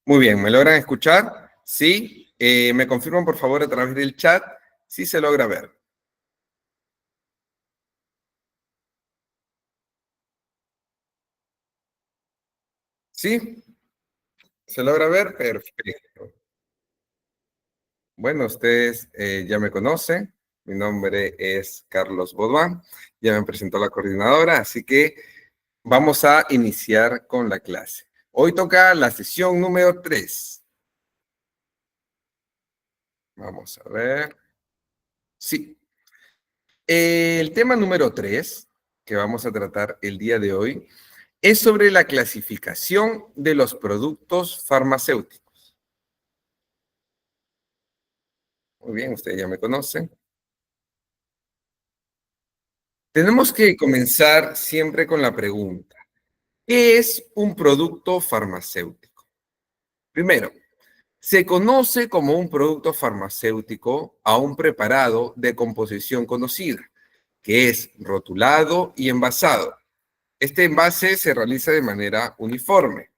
Muy bien, ¿me logran escuchar? Sí. ¿Me confirman por favor a través del chat si se logra ver? ¿Sí? ¿Se logra ver? Perfecto. Bueno, ustedes ya me conocen. Mi nombre es Carlos Baudouin. Ya me presentó la coordinadora, así que vamos a iniciar con la clase. Hoy toca la sesión número 3. Vamos a ver. Sí. El tema número 3 que vamos a tratar el día de hoy es sobre la clasificación de los productos farmacéuticos. Muy bien, ustedes ya me conocen. Tenemos que comenzar siempre con la pregunta, ¿qué es un producto farmacéutico? Primero, se conoce como un producto farmacéutico a un preparado de composición conocida, que es rotulado y envasado. Este envase se realiza de manera uniforme.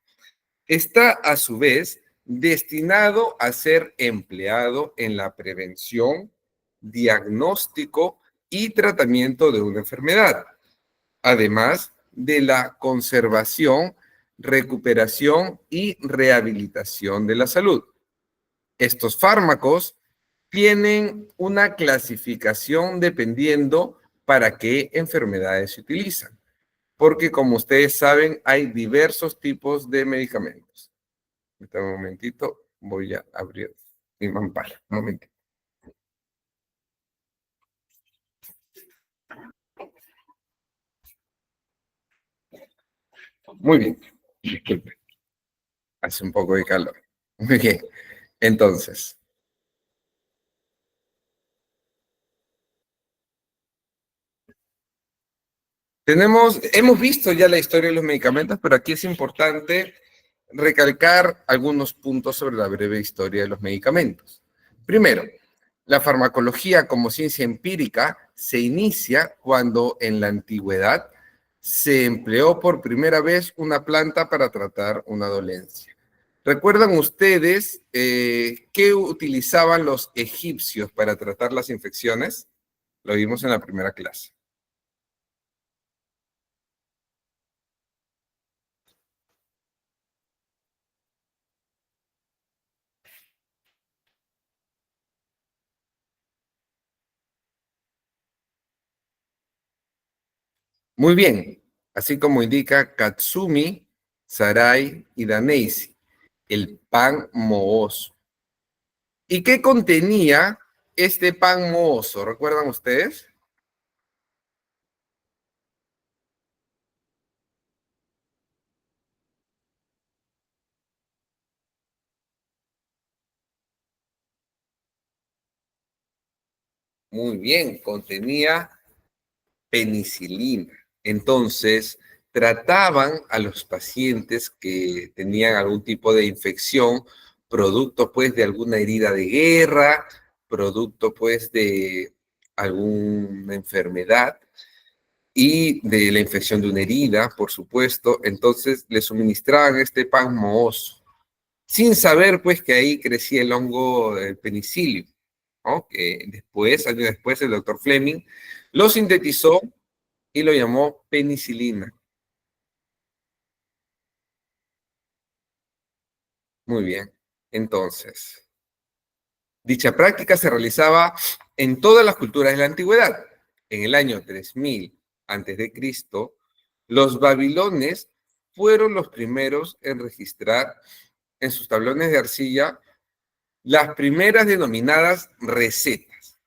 Está a su vez destinado a ser empleado en la prevención, diagnóstico y tratamiento de una enfermedad, además de la conservación, recuperación y rehabilitación de la salud. Estos fármacos tienen una clasificación dependiendo para qué enfermedades se utilizan, porque como ustedes saben, hay diversos tipos de medicamentos. Un momentito, voy a abrir mi mampara. Un momentito. Muy bien, disculpe, hace un poco de calor. Muy bien, entonces, hemos visto ya la historia de los medicamentos, pero aquí es importante recalcar algunos puntos sobre la breve historia de los medicamentos. Primero, la farmacología como ciencia empírica se inicia cuando en la antigüedad se empleó por primera vez una planta para tratar una dolencia. ¿Recuerdan ustedes qué utilizaban los egipcios para tratar las infecciones? Lo vimos en la primera clase. Muy bien, así como indica Katsumi, Sarai y Daneisi, el pan mohoso. ¿Y qué contenía este pan mohoso? ¿Recuerdan ustedes? Muy bien, contenía penicilina. Entonces, trataban a los pacientes que tenían algún tipo de infección, producto pues de alguna herida de guerra, producto pues de alguna enfermedad y de la infección de una herida, por supuesto. Entonces, le suministraban este pan mohoso, sin saber pues que ahí crecía el hongo del penicilio, ¿no? Que después, años después, el doctor Fleming lo sintetizó y lo llamó penicilina. Muy bien. Entonces, dicha práctica se realizaba en todas las culturas de la antigüedad. En el año 3000 antes de Cristo, los babilones fueron los primeros en registrar en sus tablones de arcilla las primeras denominadas recetas.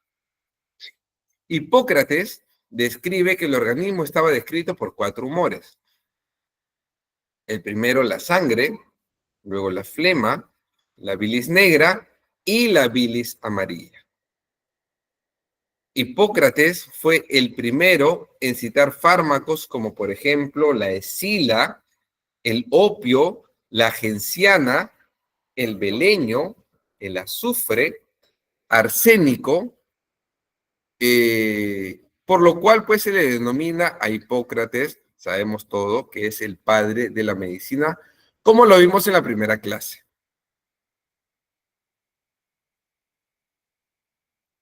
Hipócrates describe que el organismo estaba descrito por 4 humores. El primero, la sangre, luego la flema, la bilis negra y la bilis amarilla. Hipócrates fue el primero en citar fármacos como por ejemplo la escila, el opio, la genciana, el beleño, el azufre, arsénico, por lo cual pues se le denomina a Hipócrates, sabemos todo, que es el padre de la medicina, como lo vimos en la primera clase.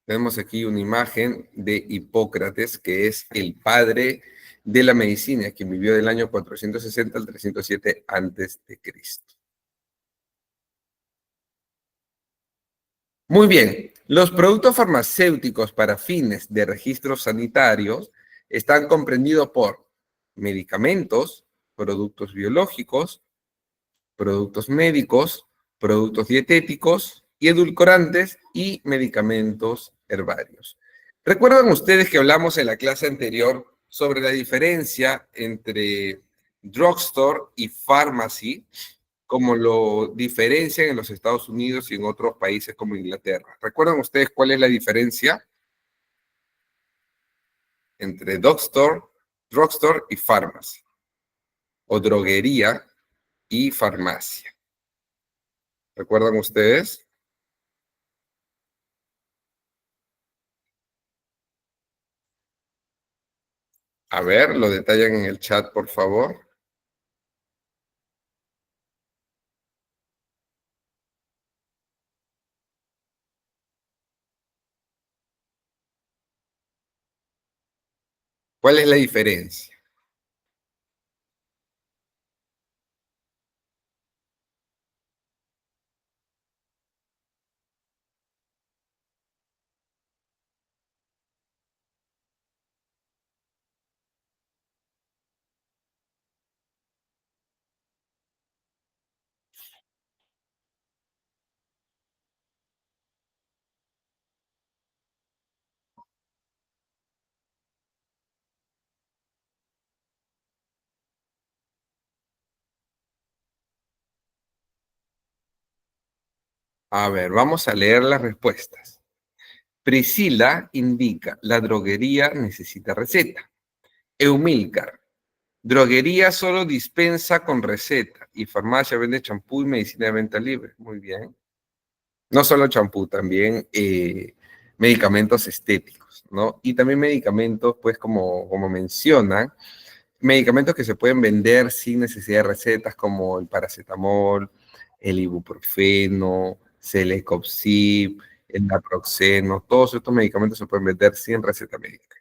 Tenemos aquí una imagen de Hipócrates, que es el padre de la medicina, que vivió del año 460 al 307 antes de Cristo. Muy bien, los productos farmacéuticos para fines de registros sanitarios están comprendidos por medicamentos, productos biológicos, productos médicos, productos dietéticos y edulcorantes y medicamentos herbarios. ¿Recuerdan ustedes que hablamos en la clase anterior sobre la diferencia entre drugstore y pharmacy, como lo diferencian en los Estados Unidos y en otros países como Inglaterra? ¿Recuerdan ustedes cuál es la diferencia entre drugstore y pharmacy? O droguería y farmacia. ¿Recuerdan ustedes? A ver, lo detallan en el chat, por favor. ¿Cuál es la diferencia? A ver, vamos a leer las respuestas. Priscila indica, la droguería necesita receta. Eumilcar, droguería solo dispensa con receta y farmacia vende champú y medicina de venta libre. Muy bien. No solo champú, también medicamentos estéticos, ¿no? Y también medicamentos, pues como mencionan, medicamentos que se pueden vender sin necesidad de recetas, como el paracetamol, el ibuprofeno, Celecoxib, el naproxeno, todos estos medicamentos se pueden vender sin receta médica.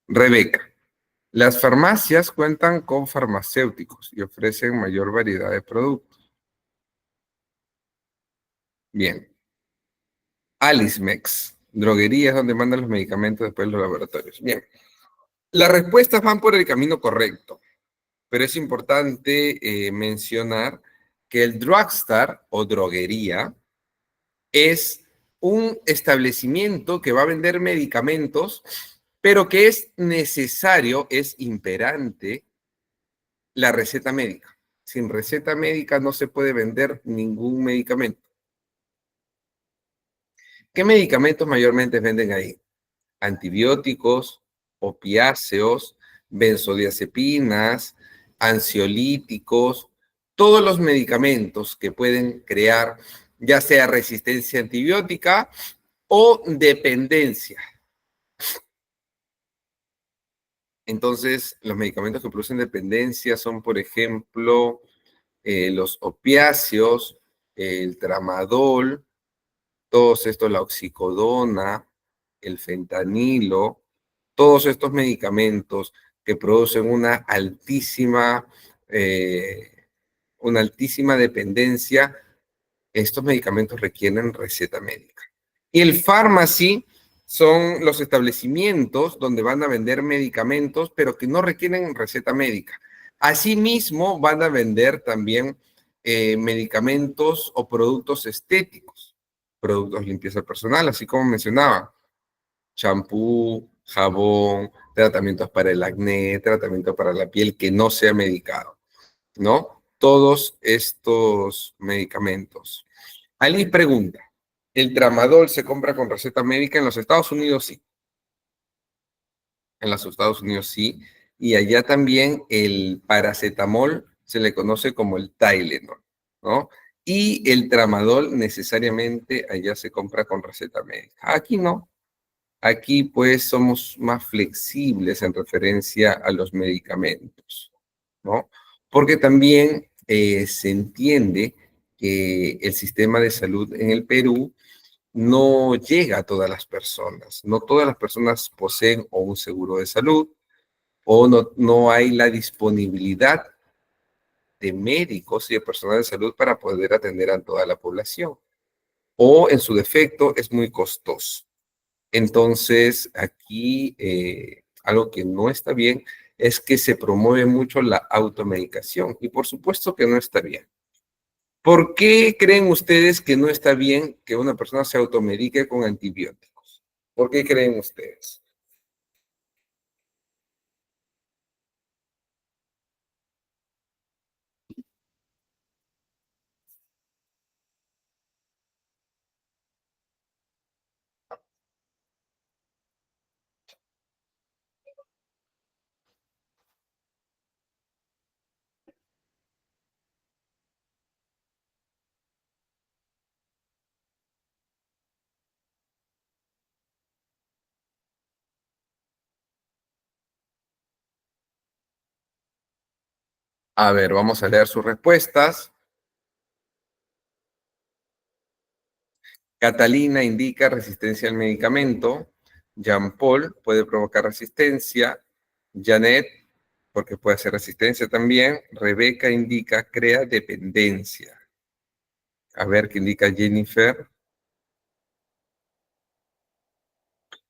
Rebeca, las farmacias cuentan con farmacéuticos y ofrecen mayor variedad de productos. Bien. Alismex, droguerías donde mandan los medicamentos después de los laboratorios. Bien. Las respuestas van por el camino correcto, pero es importante mencionar que el drugstore o droguería es un establecimiento que va a vender medicamentos, pero que es necesario, es imperante la receta médica. Sin receta médica no se puede vender ningún medicamento. ¿Qué medicamentos mayormente venden ahí? Antibióticos, opiáceos, benzodiazepinas, ansiolíticos, todos los medicamentos que pueden crear ya sea resistencia antibiótica o dependencia. Entonces, los medicamentos que producen dependencia son, por ejemplo, los opiáceos, el tramadol, todos estos, la oxicodona, el fentanilo, todos estos medicamentos que producen una altísima dependencia, estos medicamentos requieren receta médica. Y el pharmacy son los establecimientos donde van a vender medicamentos, pero que no requieren receta médica. Asimismo, van a vender también medicamentos o productos estéticos, productos de limpieza personal, así como mencionaba, champú, jabón, tratamientos para el acné, tratamiento para la piel que no sea medicado, ¿no? Todos estos medicamentos. Alice pregunta, ¿el tramadol se compra con receta médica en los Estados Unidos? Sí. En los Estados Unidos sí. Y allá también el paracetamol se le conoce como el Tylenol, ¿no? Y el tramadol necesariamente allá se compra con receta médica. Aquí no. Aquí pues somos más flexibles en referencia a los medicamentos, ¿no? Porque también se entiende que el sistema de salud en el Perú no llega a todas las personas. No todas las personas poseen o un seguro de salud o no hay la disponibilidad de médicos y de personal de salud para poder atender a toda la población. O en su defecto es muy costoso. Entonces, aquí algo que no está bien es que se promueve mucho la automedicación y por supuesto que no está bien. ¿Por qué creen ustedes que no está bien que una persona se automedique con antibióticos? ¿Por qué creen ustedes? A ver, vamos a leer sus respuestas. Catalina indica resistencia al medicamento. Jean Paul puede provocar resistencia. Janet, porque puede hacer resistencia también. Rebeca indica crea dependencia. A ver qué indica Jennifer.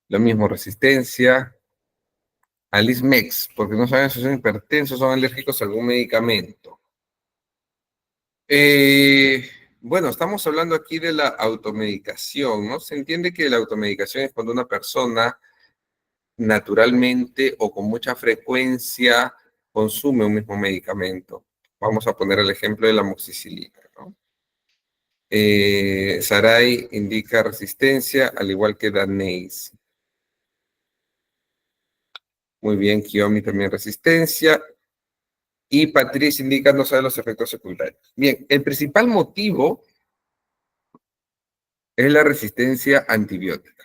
Lo mismo, resistencia. Alice Mex, porque no saben si son hipertensos o son alérgicos a algún medicamento. Eh, bueno, estamos hablando aquí de la automedicación, ¿no? Se entiende que la automedicación es cuando una persona naturalmente o con mucha frecuencia consume un mismo medicamento. Vamos a poner el ejemplo de la amoxicilina, ¿no? Sarai indica resistencia, al igual que Daneis. Muy bien, Kiyomi también resistencia. Y Patricia indica no sabe los efectos secundarios. Bien, el principal motivo es la resistencia antibiótica.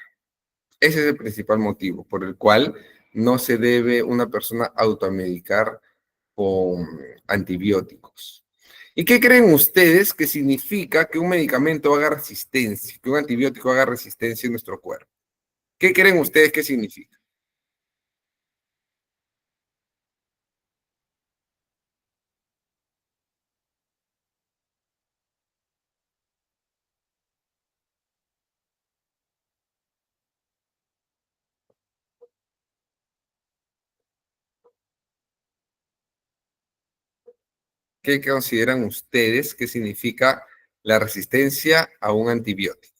Ese es el principal motivo por el cual no se debe una persona automedicar con antibióticos. ¿Y qué creen ustedes que significa que un medicamento haga resistencia, que un antibiótico haga resistencia en nuestro cuerpo? ¿Qué creen ustedes que significa? ¿Qué consideran ustedes que significa la resistencia a un antibiótico?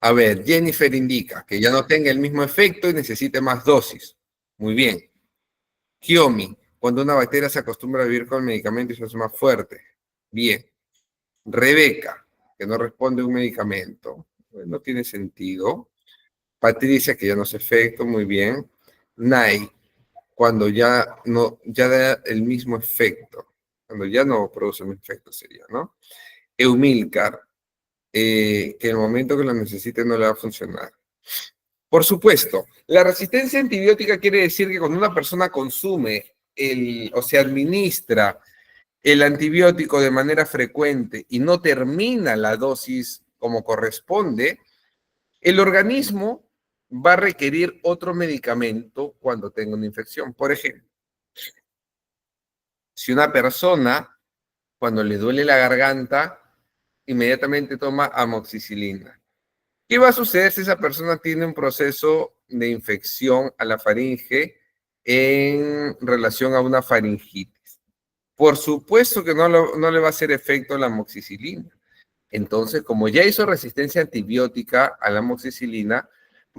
A ver, Jennifer indica que ya no tenga el mismo efecto y necesite más dosis. Muy bien. Kiomi, cuando una bacteria se acostumbra a vivir con el medicamento y se hace más fuerte. Bien. Rebeca, que no responde a un medicamento. No tiene sentido. Patricia, que ya no hace efecto. Muy bien. Nai, cuando ya da el mismo efecto. Cuando ya no produce el mismo efecto sería, ¿no? Eumilcar, que en el momento que lo necesite no le va a funcionar. Por supuesto, la resistencia antibiótica quiere decir que cuando una persona consume o se administra el antibiótico de manera frecuente y no termina la dosis como corresponde, el organismo va a requerir otro medicamento cuando tenga una infección. Por ejemplo, si una persona, cuando le duele la garganta, inmediatamente toma amoxicilina. ¿Qué va a suceder si esa persona tiene un proceso de infección a la faringe en relación a una faringitis? Por supuesto que no le va a hacer efecto la amoxicilina. Entonces, como ya hizo resistencia antibiótica a la amoxicilina,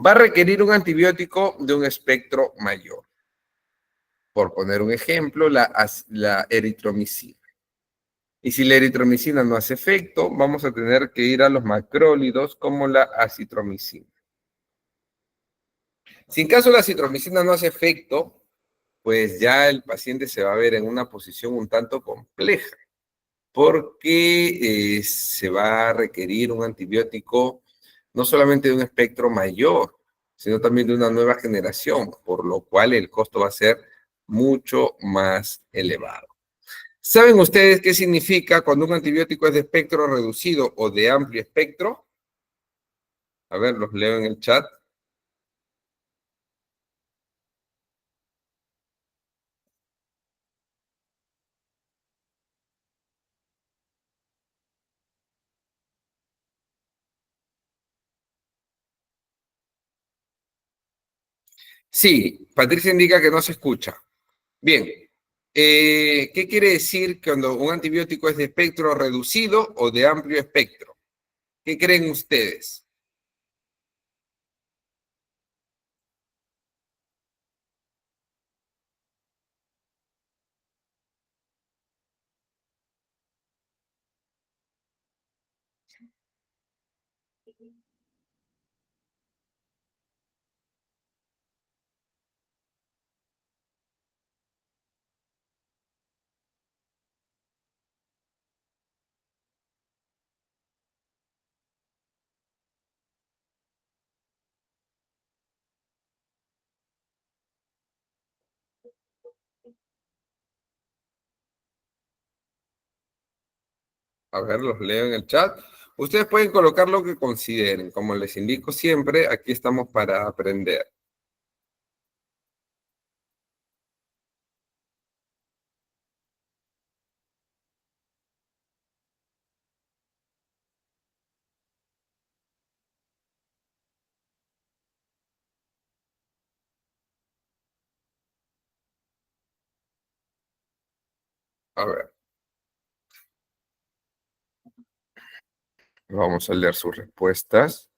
va a requerir un antibiótico de un espectro mayor. Por poner un ejemplo, la eritromicina. Y si la eritromicina no hace efecto, vamos a tener que ir a los macrólidos como la acitromicina. Si en caso la acitromicina no hace efecto, pues ya el paciente se va a ver en una posición un tanto compleja, porque se va a requerir un antibiótico no solamente de un espectro mayor, sino también de una nueva generación, por lo cual el costo va a ser mucho más elevado. ¿Saben ustedes qué significa cuando un antibiótico es de espectro reducido o de amplio espectro? A ver, los leo en el chat. Sí, Patricia indica que no se escucha. Bien, ¿qué quiere decir cuando un antibiótico es de espectro reducido o de amplio espectro? ¿Qué creen ustedes? A ver, los leo en el chat. Ustedes pueden colocar lo que consideren. Como les indico siempre, aquí estamos para aprender. A ver, vamos a leer sus respuestas.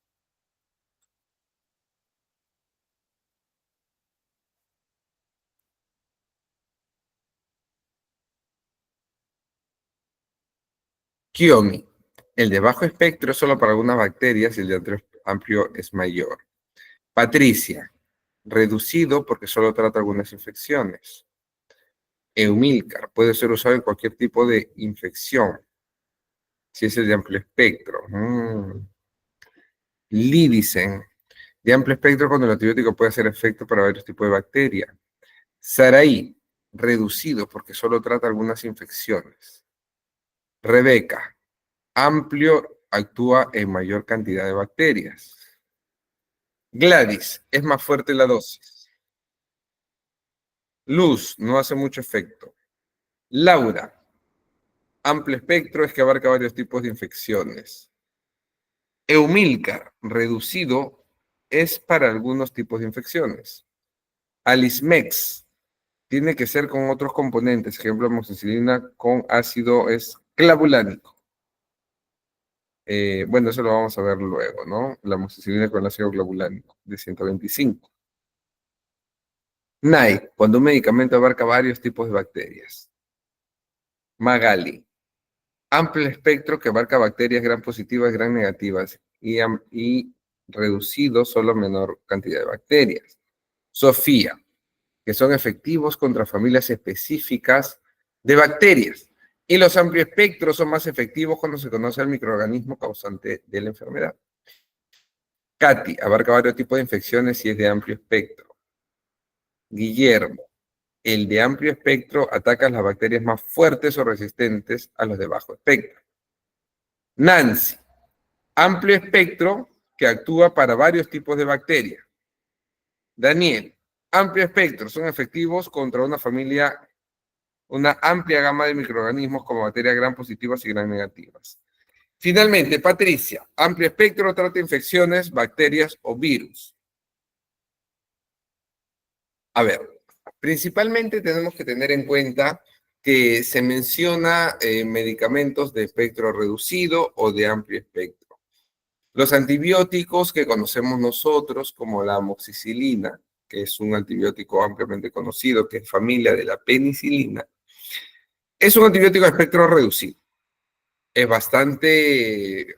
Kiomi, el de bajo espectro es solo para algunas bacterias y el de amplio es mayor. Patricia, reducido porque solo trata algunas infecciones. Eumilcar, puede ser usado en cualquier tipo de infección, si es el de amplio espectro. Lidicen, de amplio espectro cuando el antibiótico puede hacer efecto para varios tipos de bacterias. Saraí, reducido porque solo trata algunas infecciones. Rebeca, amplio, actúa en mayor cantidad de bacterias. Gladys, es más fuerte la dosis. Luz, no hace mucho efecto. Laura, amplio espectro es que abarca varios tipos de infecciones. Eumilcar, reducido, es para algunos tipos de infecciones. Alismex, tiene que ser con otros componentes, ejemplo, amoxicilina con ácido es clavulánico. Bueno, eso lo vamos a ver luego, ¿no? La amoxicilina con ácido clavulánico de 125. NAI, cuando un medicamento abarca varios tipos de bacterias. Magali, amplio espectro que abarca bacterias gram positivas, gram negativas y reducido solo a menor cantidad de bacterias. Sofía, que son efectivos contra familias específicas de bacterias. Y los amplios espectros son más efectivos cuando se conoce el microorganismo causante de la enfermedad. Katy, abarca varios tipos de infecciones y es de amplio espectro. Guillermo, el de amplio espectro ataca las bacterias más fuertes o resistentes a los de bajo espectro. Nancy, amplio espectro que actúa para varios tipos de bacterias. Daniel, amplio espectro, son efectivos contra una amplia gama de microorganismos como bacterias gram positivas y gram negativas. Finalmente, Patricia, amplio espectro trata infecciones, bacterias o virus. A ver, principalmente tenemos que tener en cuenta que se menciona medicamentos de espectro reducido o de amplio espectro. Los antibióticos que conocemos nosotros, como la amoxicilina, que es un antibiótico ampliamente conocido, que es familia de la penicilina, es un antibiótico de espectro reducido. Es bastante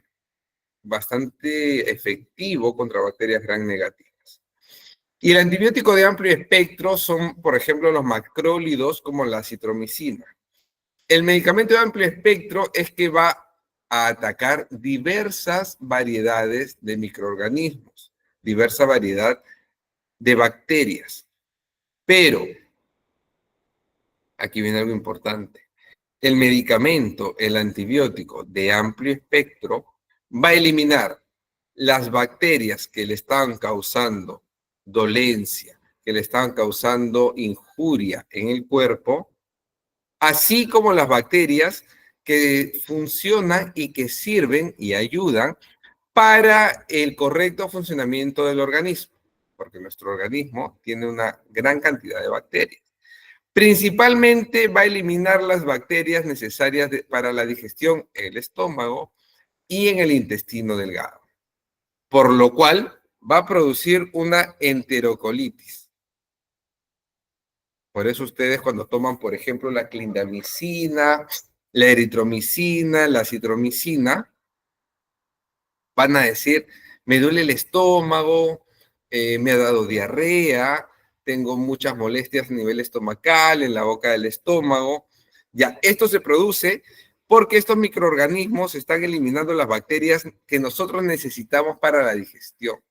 efectivo contra bacterias gram negativas. Y el antibiótico de amplio espectro son, por ejemplo, los macrólidos como la citromicina. El medicamento de amplio espectro es que va a atacar diversas variedades de microorganismos, diversa variedad de bacterias. Pero, aquí viene algo importante, El medicamento, el antibiótico de amplio espectro, va a eliminar las bacterias que le están causando dolencia, que le están causando injuria en el cuerpo, así como las bacterias que funcionan y que sirven y ayudan para el correcto funcionamiento del organismo, porque nuestro organismo tiene una gran cantidad de bacterias. Principalmente va a eliminar las bacterias necesarias para la digestión en el estómago y en el intestino delgado, por lo cual va a producir una enterocolitis. Por eso ustedes cuando toman, por ejemplo, la clindamicina, la eritromicina, la citromicina, van a decir, me duele el estómago, me ha dado diarrea, tengo muchas molestias a nivel estomacal, en la boca del estómago. Ya, esto se produce porque estos microorganismos están eliminando las bacterias que nosotros necesitamos para la digestión.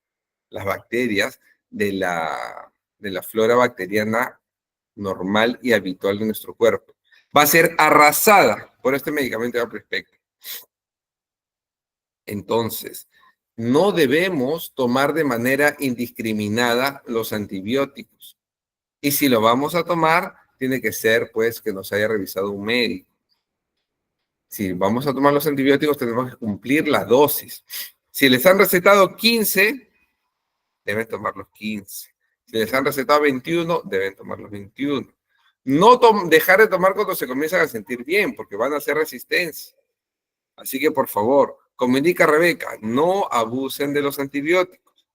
Las bacterias de la flora bacteriana normal y habitual de nuestro cuerpo. Va a ser arrasada por este medicamento de amplio espectro. Entonces, no debemos tomar de manera indiscriminada los antibióticos. Y si lo vamos a tomar, tiene que ser, pues, que nos haya revisado un médico. Si vamos a tomar los antibióticos, tenemos que cumplir la dosis. Si les han recetado 15, deben tomar los 15. Si les han recetado 21, deben tomar los 21. No dejar de tomar cuando se comienzan a sentir bien, porque van a hacer resistencia. Así que, por favor, como indica Rebeca, no abusen de los antibióticos,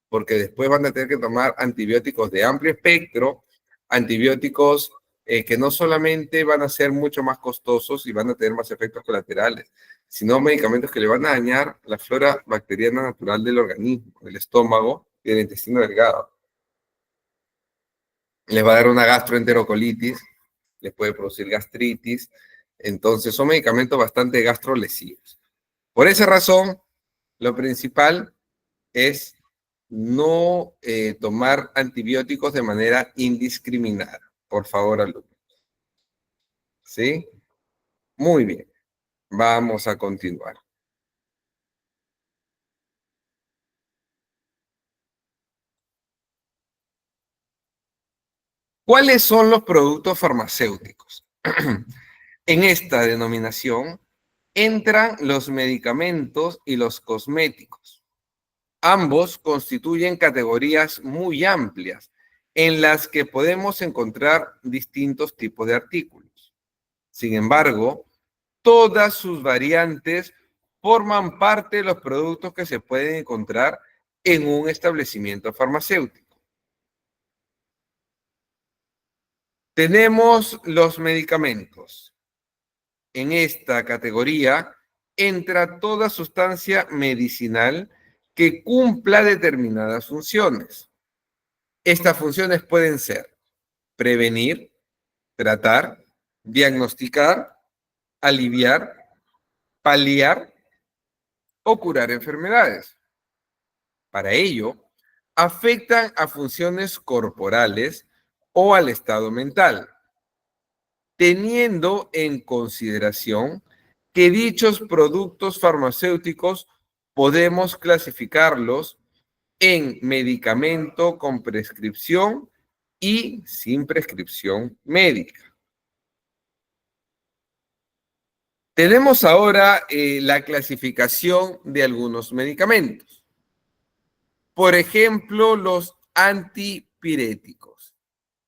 porque después van a tener que tomar antibióticos de amplio espectro, antibióticos que no solamente van a ser mucho más costosos y van a tener más efectos colaterales, sino medicamentos que le van a dañar la flora bacteriana natural del organismo, del estómago y del intestino delgado. Les va a dar una gastroenterocolitis, les puede producir gastritis, entonces son medicamentos bastante gastrolesivos. Por esa razón, lo principal es no tomar antibióticos de manera indiscriminada. Por favor, alumnos. ¿Sí? Muy bien. Vamos a continuar. ¿Cuáles son los productos farmacéuticos? En esta denominación entran los medicamentos y los cosméticos. Ambos constituyen categorías muy amplias en las que podemos encontrar distintos tipos de artículos. Sin embargo, todas sus variantes forman parte de los productos que se pueden encontrar en un establecimiento farmacéutico. Tenemos los medicamentos. En esta categoría entra toda sustancia medicinal que cumpla determinadas funciones. Estas funciones pueden ser prevenir, tratar, diagnosticar, aliviar, paliar o curar enfermedades. Para ello, afectan a funciones corporales o al estado mental, teniendo en consideración que dichos productos farmacéuticos podemos clasificarlos en medicamento con prescripción y sin prescripción médica. Tenemos ahora la clasificación de algunos medicamentos. Por ejemplo, los antipiréticos.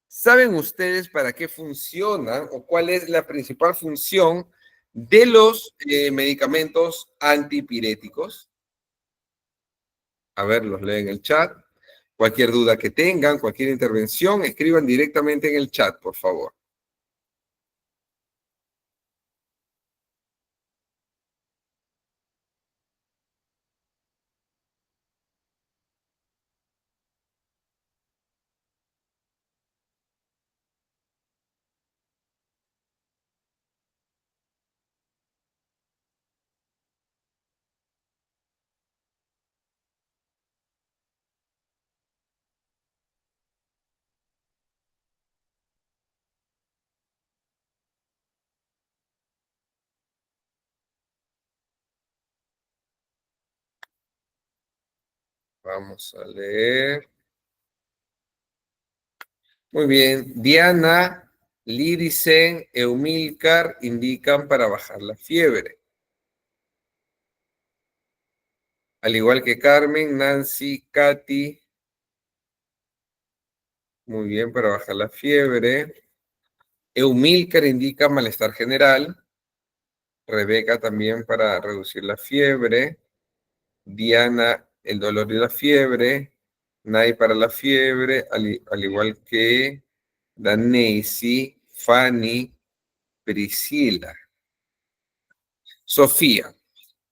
¿Saben ustedes para qué funcionan o cuál es la principal función de los medicamentos antipiréticos? A ver, los leen en el chat. Cualquier duda que tengan, cualquier intervención, escriban directamente en el chat, por favor. Vamos a leer. Muy bien. Diana, Liricen, Eumilcar indican para bajar la fiebre. Al igual que Carmen, Nancy, Katy. Muy bien, para bajar la fiebre. Eumilcar indica malestar general. Rebeca también para reducir la fiebre. Diana, el dolor y la fiebre. Nay para la fiebre, al igual que Daneisy, Fanny, Priscila. Sofía,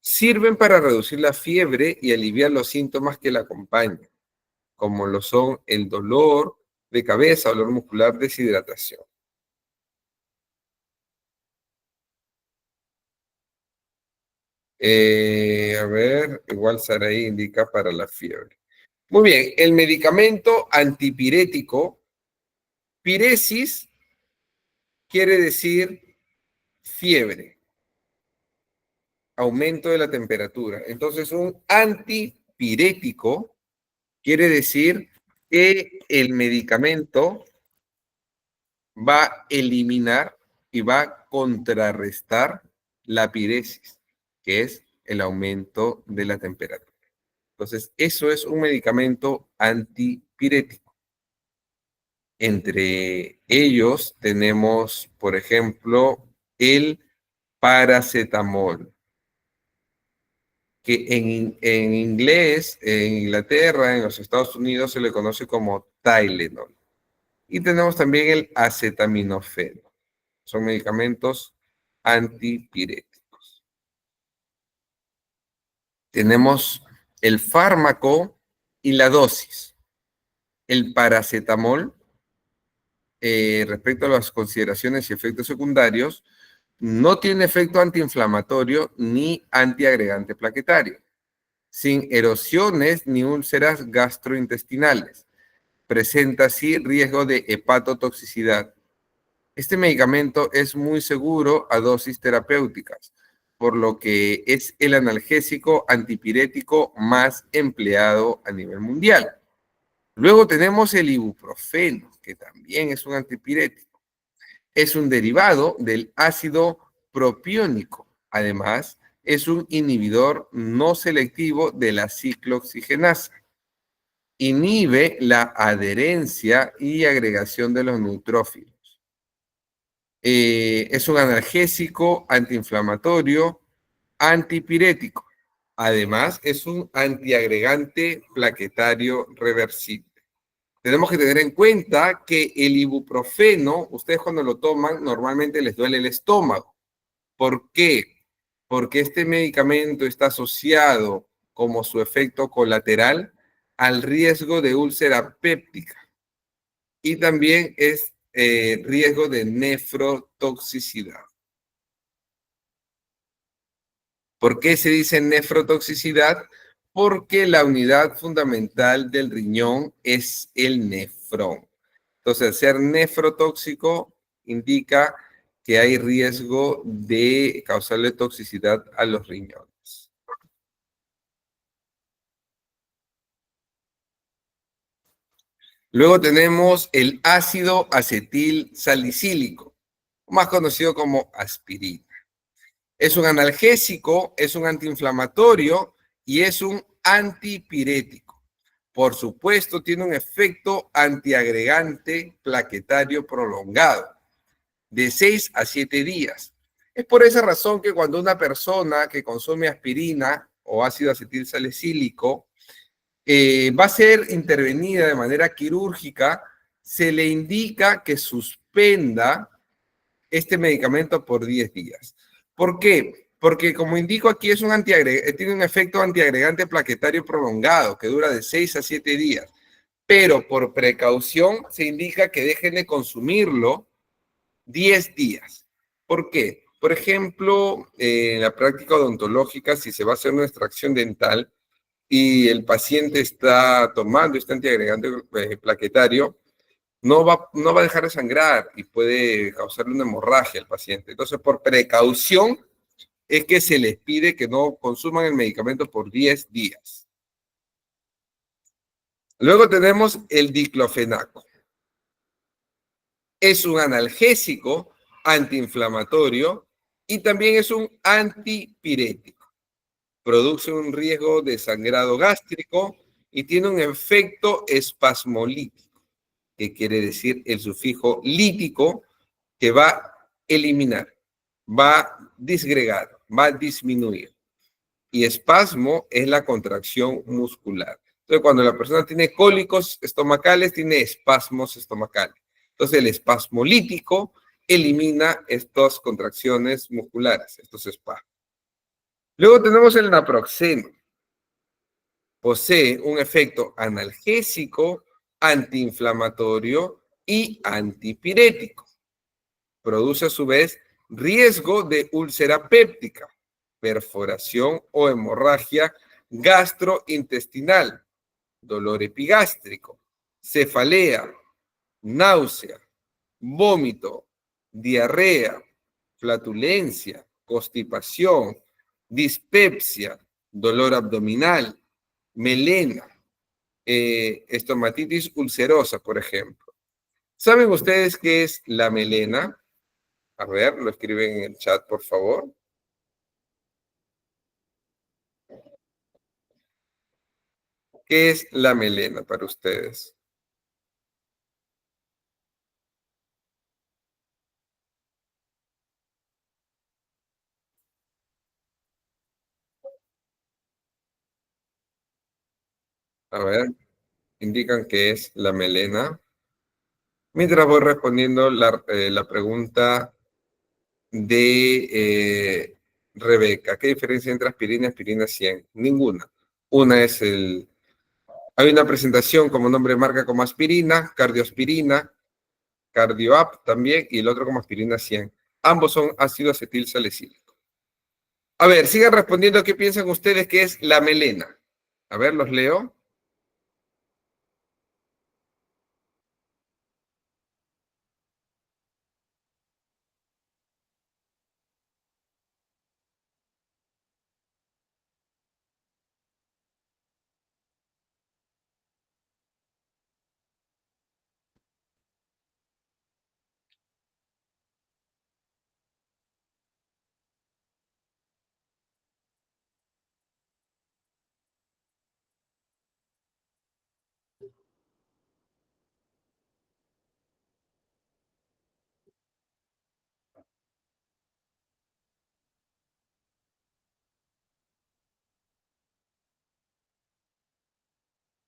sirven para reducir la fiebre y aliviar los síntomas que la acompañan, como lo son el dolor de cabeza, dolor muscular, deshidratación. A ver, igual Saraí indica para la fiebre. Muy bien, el medicamento antipirético, piresis, quiere decir fiebre, aumento de la temperatura. Entonces, un antipirético quiere decir que el medicamento va a eliminar y va a contrarrestar la piresis, que es el aumento de la temperatura. Entonces, eso es un medicamento antipirético. Entre ellos tenemos, por ejemplo, el paracetamol, que en inglés, en Inglaterra, en los Estados Unidos, se le conoce como Tylenol. Y tenemos también el acetaminofén. Son medicamentos antipiréticos. Tenemos el fármaco y la dosis. El paracetamol, respecto a las consideraciones y efectos secundarios, no tiene efecto antiinflamatorio ni antiagregante plaquetario, sin erosiones ni úlceras gastrointestinales. Presenta así riesgo de hepatotoxicidad. Este medicamento es muy seguro a dosis terapéuticas, por lo que es el analgésico antipirético más empleado a nivel mundial. Luego tenemos el ibuprofeno, que también es un antipirético. Es un derivado del ácido propiónico. Además, es un inhibidor no selectivo de la ciclooxigenasa. Inhibe la adherencia y agregación de los neutrófilos. Es un analgésico, antiinflamatorio, antipirético. Además, es un antiagregante plaquetario reversible. Tenemos que tener en cuenta que el ibuprofeno, ustedes cuando lo toman, normalmente les duele el estómago. ¿Por qué? Porque este medicamento está asociado como su efecto colateral al riesgo de úlcera péptica y también es riesgo de nefrotoxicidad. ¿Por qué se dice nefrotoxicidad? Porque la unidad fundamental del riñón es el nefrón. Entonces, ser nefrotóxico indica que hay riesgo de causarle toxicidad a los riñones. Luego tenemos el ácido acetil salicílico, más conocido como aspirina. Es un analgésico, es un antiinflamatorio y es un antipirético. Por supuesto, tiene un efecto antiagregante plaquetario prolongado, de 6 a 7 días. Es por esa razón que cuando una persona que consume aspirina o ácido acetil salicílico va a ser intervenida de manera quirúrgica, se le indica que suspenda este medicamento por 10 días. ¿Por qué? Porque como indico aquí, es un tiene un efecto antiagregante plaquetario prolongado que dura de 6 a 7 días. Pero por precaución se indica que dejen de consumirlo 10 días. ¿Por qué? Por ejemplo, en la práctica odontológica, si se va a hacer una extracción dental y el paciente está tomando este antiagregante plaquetario, no va a dejar de sangrar y puede causarle una hemorragia al paciente. Entonces, por precaución, es que se les pide que no consuman el medicamento por 10 días. Luego tenemos el diclofenaco. Es un analgésico, antiinflamatorio y también es un antipirético. Produce un riesgo de sangrado gástrico y tiene un efecto espasmolítico, que quiere decir el sufijo lítico, que va a eliminar, va a disgregar, va a disminuir. Y espasmo es la contracción muscular. Entonces, cuando la persona tiene cólicos estomacales, tiene espasmos estomacales. Entonces, el espasmo lítico elimina estas contracciones musculares, estos espasmos. Luego tenemos el naproxeno. Posee un efecto analgésico, antiinflamatorio y antipirético. Produce a su vez riesgo de úlcera péptica, perforación o hemorragia gastrointestinal, dolor epigástrico, cefalea, náusea, vómito, diarrea, flatulencia, constipación, dispepsia, dolor abdominal, melena, estomatitis ulcerosa, por ejemplo. ¿Saben ustedes qué es la melena? A ver, lo escriben en el chat, por favor. ¿Qué es la melena para ustedes? A ver, indican qué es la melena. Mientras voy respondiendo la pregunta de Rebeca. ¿Qué diferencia entre aspirina y aspirina 100? Ninguna. Una es el... Hay una presentación como nombre de marca como aspirina, cardioaspirina, cardioap también, y el otro como aspirina 100. Ambos son ácido acetil salicílico. A ver, sigan respondiendo qué piensan ustedes que es la melena. A ver, los leo.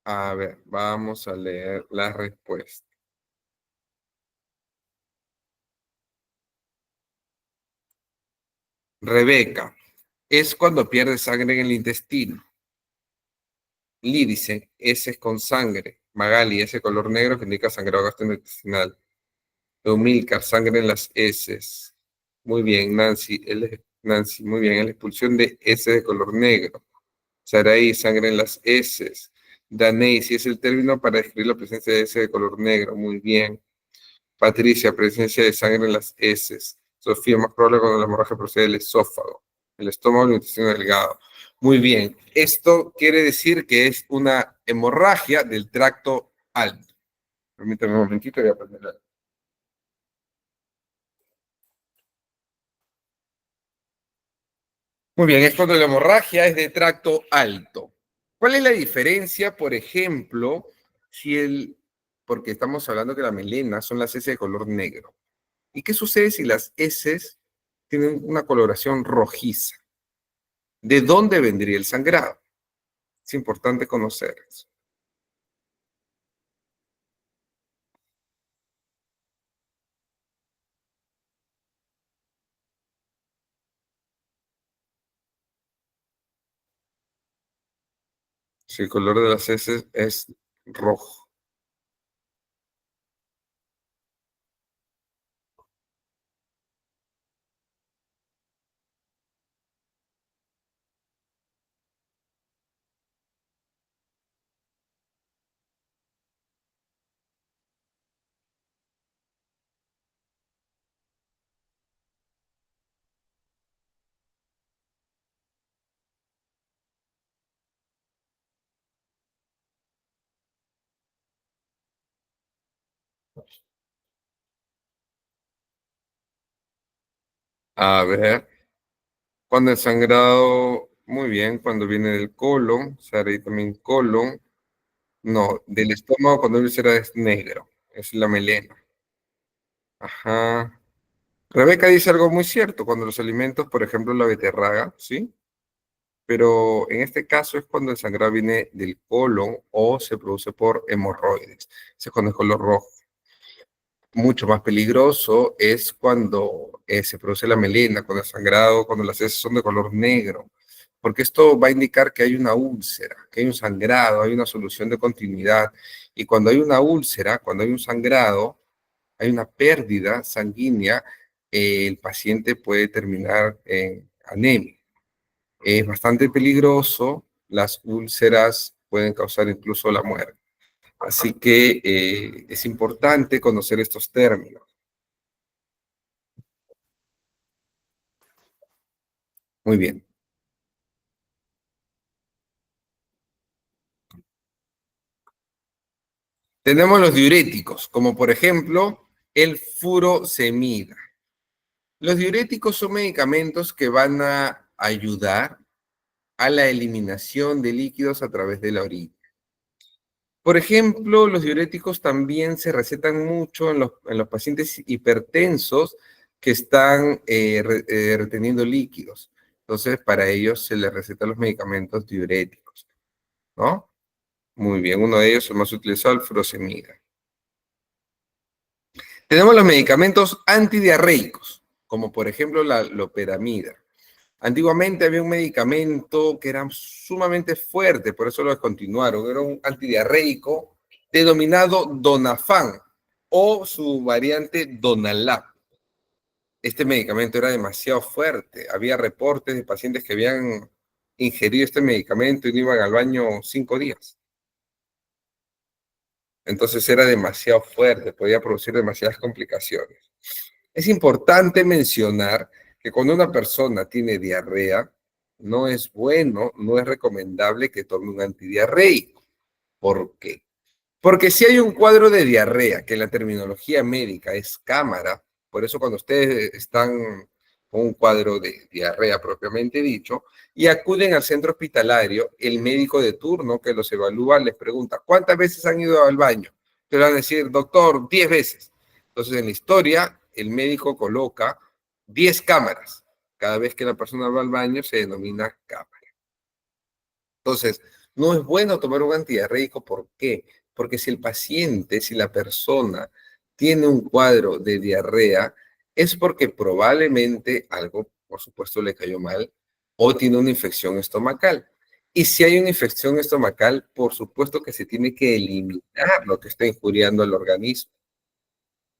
A ver, vamos a leer la respuesta. Rebeca, es cuando pierde sangre en el intestino. Lídice, S es con sangre. Magali, ese color negro que indica sangrado gastrointestinal. Eumilcar, sangre en las heces. Muy bien, Nancy, Nancy, muy bien, la expulsión de heces de color negro. Saraí, sangre en las heces. Daney, si es el término para describir la presencia de heces de color negro. Muy bien. Patricia, presencia de sangre en las heces. Sofía, más probable cuando la hemorragia procede del esófago, el estómago, el intestino delgado. Muy bien. Esto quiere decir que es una hemorragia del tracto alto. Permítame un momentito, voy a aprender. Muy bien, es cuando la hemorragia es de tracto alto. ¿Cuál es la diferencia, por ejemplo, si el, porque estamos hablando que la melena son las heces de color negro? ¿Y qué sucede si las heces tienen una coloración rojiza? ¿De dónde vendría el sangrado? Es importante conocer eso. Si el color de las heces es rojo. A ver, cuando el sangrado, muy bien, cuando viene del colon, sale ahí también colon. No, del estómago cuando el úlcera es negro, es la melena. Ajá. Rebeca dice algo muy cierto, cuando los alimentos, por ejemplo, la beterraga, ¿sí? Pero en este caso es cuando el sangrado viene del colon o se produce por hemorroides. Ese es cuando es color rojo. Mucho más peligroso es cuando se produce la melena, cuando el sangrado, cuando las heces son de color negro, porque esto va a indicar que hay una úlcera, que hay un sangrado, hay una solución de continuidad. Y cuando hay una úlcera, cuando hay un sangrado, hay una pérdida sanguínea, el paciente puede terminar en anemia. Es bastante peligroso, las úlceras pueden causar incluso la muerte. Así que es importante conocer estos términos. Muy bien. Tenemos los diuréticos, como por ejemplo el furosemida. Los diuréticos son medicamentos que van a ayudar a la eliminación de líquidos a través de la orina. Por ejemplo, los diuréticos también se recetan mucho en los pacientes hipertensos que están reteniendo líquidos. Entonces, para ellos se les recetan los medicamentos diuréticos, ¿no? Muy bien, uno de ellos, el más utilizado, el furosemida. Tenemos los medicamentos antidiarreicos, como por ejemplo la loperamida. Antiguamente había un medicamento que era sumamente fuerte, por eso lo descontinuaron. Era un antidiarreico denominado Donafan o su variante Donalap. Este medicamento era demasiado fuerte. Había reportes de pacientes que habían ingerido este medicamento y no iban al baño 5 días. Entonces era demasiado fuerte, podía producir demasiadas complicaciones. Es importante mencionar que cuando una persona tiene diarrea, no es bueno, no es recomendable que tome un antidiarreico. ¿Por qué? Porque si hay un cuadro de diarrea, que en la terminología médica es cámara, por eso cuando ustedes están con un cuadro de diarrea propiamente dicho, y acuden al centro hospitalario, el médico de turno que los evalúa les pregunta, ¿cuántas veces han ido al baño? Te van a decir, doctor, 10 veces. Entonces en la historia, el médico coloca 10 cámaras. Cada vez que la persona va al baño se denomina cámara. Entonces, no es bueno tomar un antidiarreico. ¿Por qué? Porque si el paciente, si la persona tiene un cuadro de diarrea, es porque probablemente algo, por supuesto, le cayó mal o tiene una infección estomacal. Y si hay una infección estomacal, por supuesto que se tiene que eliminar lo que está injuriando al organismo.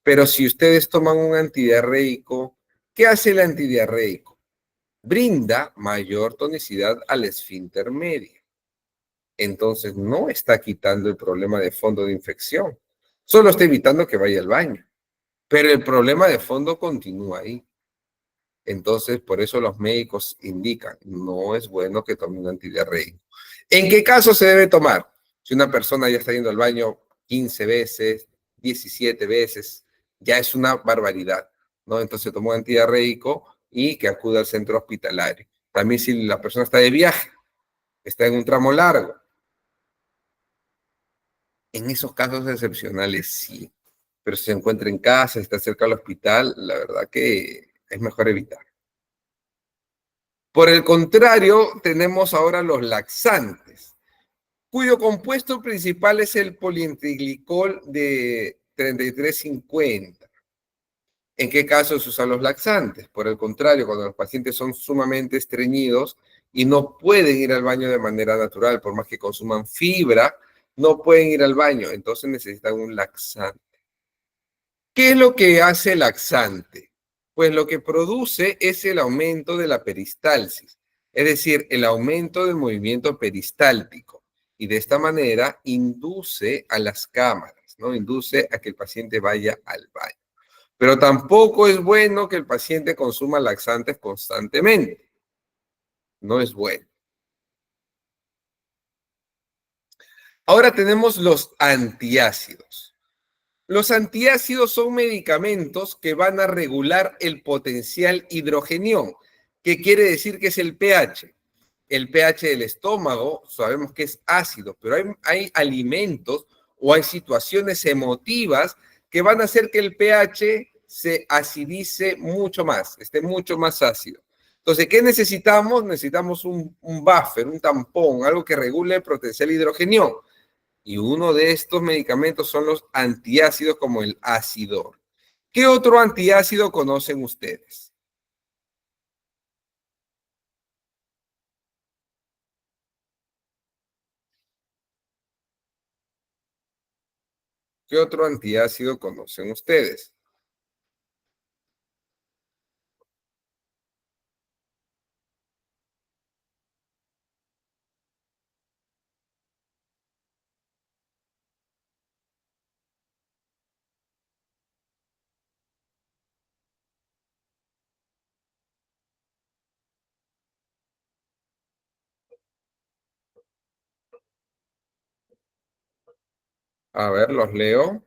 Pero si ustedes toman un antidiarreico, ¿qué hace el antidiarreico? Brinda mayor tonicidad al esfínter medio. Entonces no está quitando el problema de fondo de infección, solo está evitando que vaya al baño, pero el problema de fondo continúa ahí. Entonces, por eso los médicos indican, no es bueno que tome un antidiarreico. ¿En qué caso se debe tomar? Si una persona ya está yendo al baño 15 veces, 17 veces, ya es una barbaridad, ¿no? Entonces toma un antidiarreico y que acuda al centro hospitalario. También si la persona está de viaje, está en un tramo largo, en esos casos excepcionales sí, pero si se encuentra en casa, está cerca del hospital, la verdad que es mejor evitar. Por el contrario, tenemos ahora los laxantes, cuyo compuesto principal es el polietilenglicol de 3350. ¿En qué casos se usan los laxantes? Por el contrario, cuando los pacientes son sumamente estreñidos y no pueden ir al baño de manera natural, por más que consuman fibra, no pueden ir al baño, entonces necesitan un laxante. ¿Qué es lo que hace el laxante? Pues lo que produce es el aumento de la peristalsis, es decir, el aumento del movimiento peristáltico. Y de esta manera induce a las cámaras, ¿no? Induce a que el paciente vaya al baño. Pero tampoco es bueno que el paciente consuma laxantes constantemente. No es bueno. Ahora tenemos los antiácidos. Los antiácidos son medicamentos que van a regular el potencial hidrogenión, que quiere decir que es el pH. El pH del estómago sabemos que es ácido, pero hay alimentos o hay situaciones emotivas que van a hacer que el pH se acidice mucho más, esté mucho más ácido. Entonces, ¿qué necesitamos? Necesitamos un buffer, un tampón, algo que regule el potencial hidrogenión. Y uno de estos medicamentos son los antiácidos como el Acidor. ¿Qué otro antiácido conocen ustedes? ¿Qué otro antiácido conocen ustedes? A ver, los leo.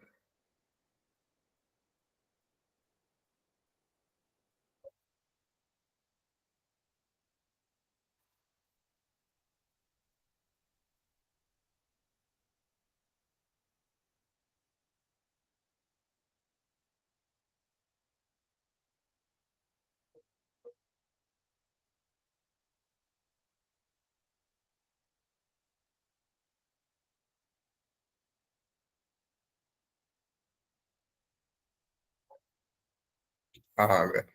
A ver.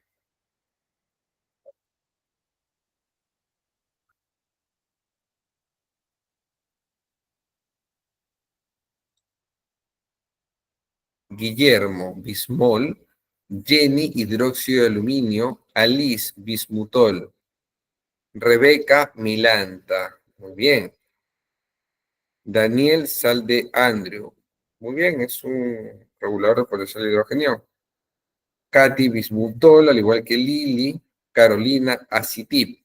Guillermo, bismol. Jenny, hidróxido de aluminio. Alice, bismutol. Rebeca, milanta. Muy bien. Daniel, sal de Andrew. Muy bien, es un regulador de potencial de hidrogenio. Katy, bismutol, al igual que Lili. Carolina, acitip.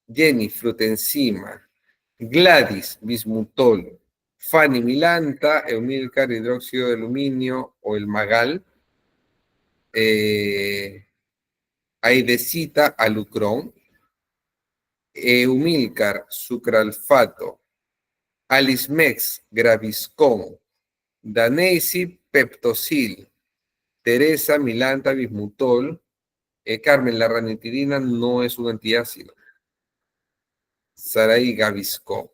Jenny, frutenzima. Gladys, bismutol. Fanny, milanta. Eumilcar, hidróxido de aluminio o el magal. Eh, Aidecita, alucrón. Eumilcar, sucralfato. Alismex, graviscón. Daneisi, peptosil. Teresa, milanta, bismutol. Carmen, la ranitidina no es un antiácido. Sarai, gaviscón.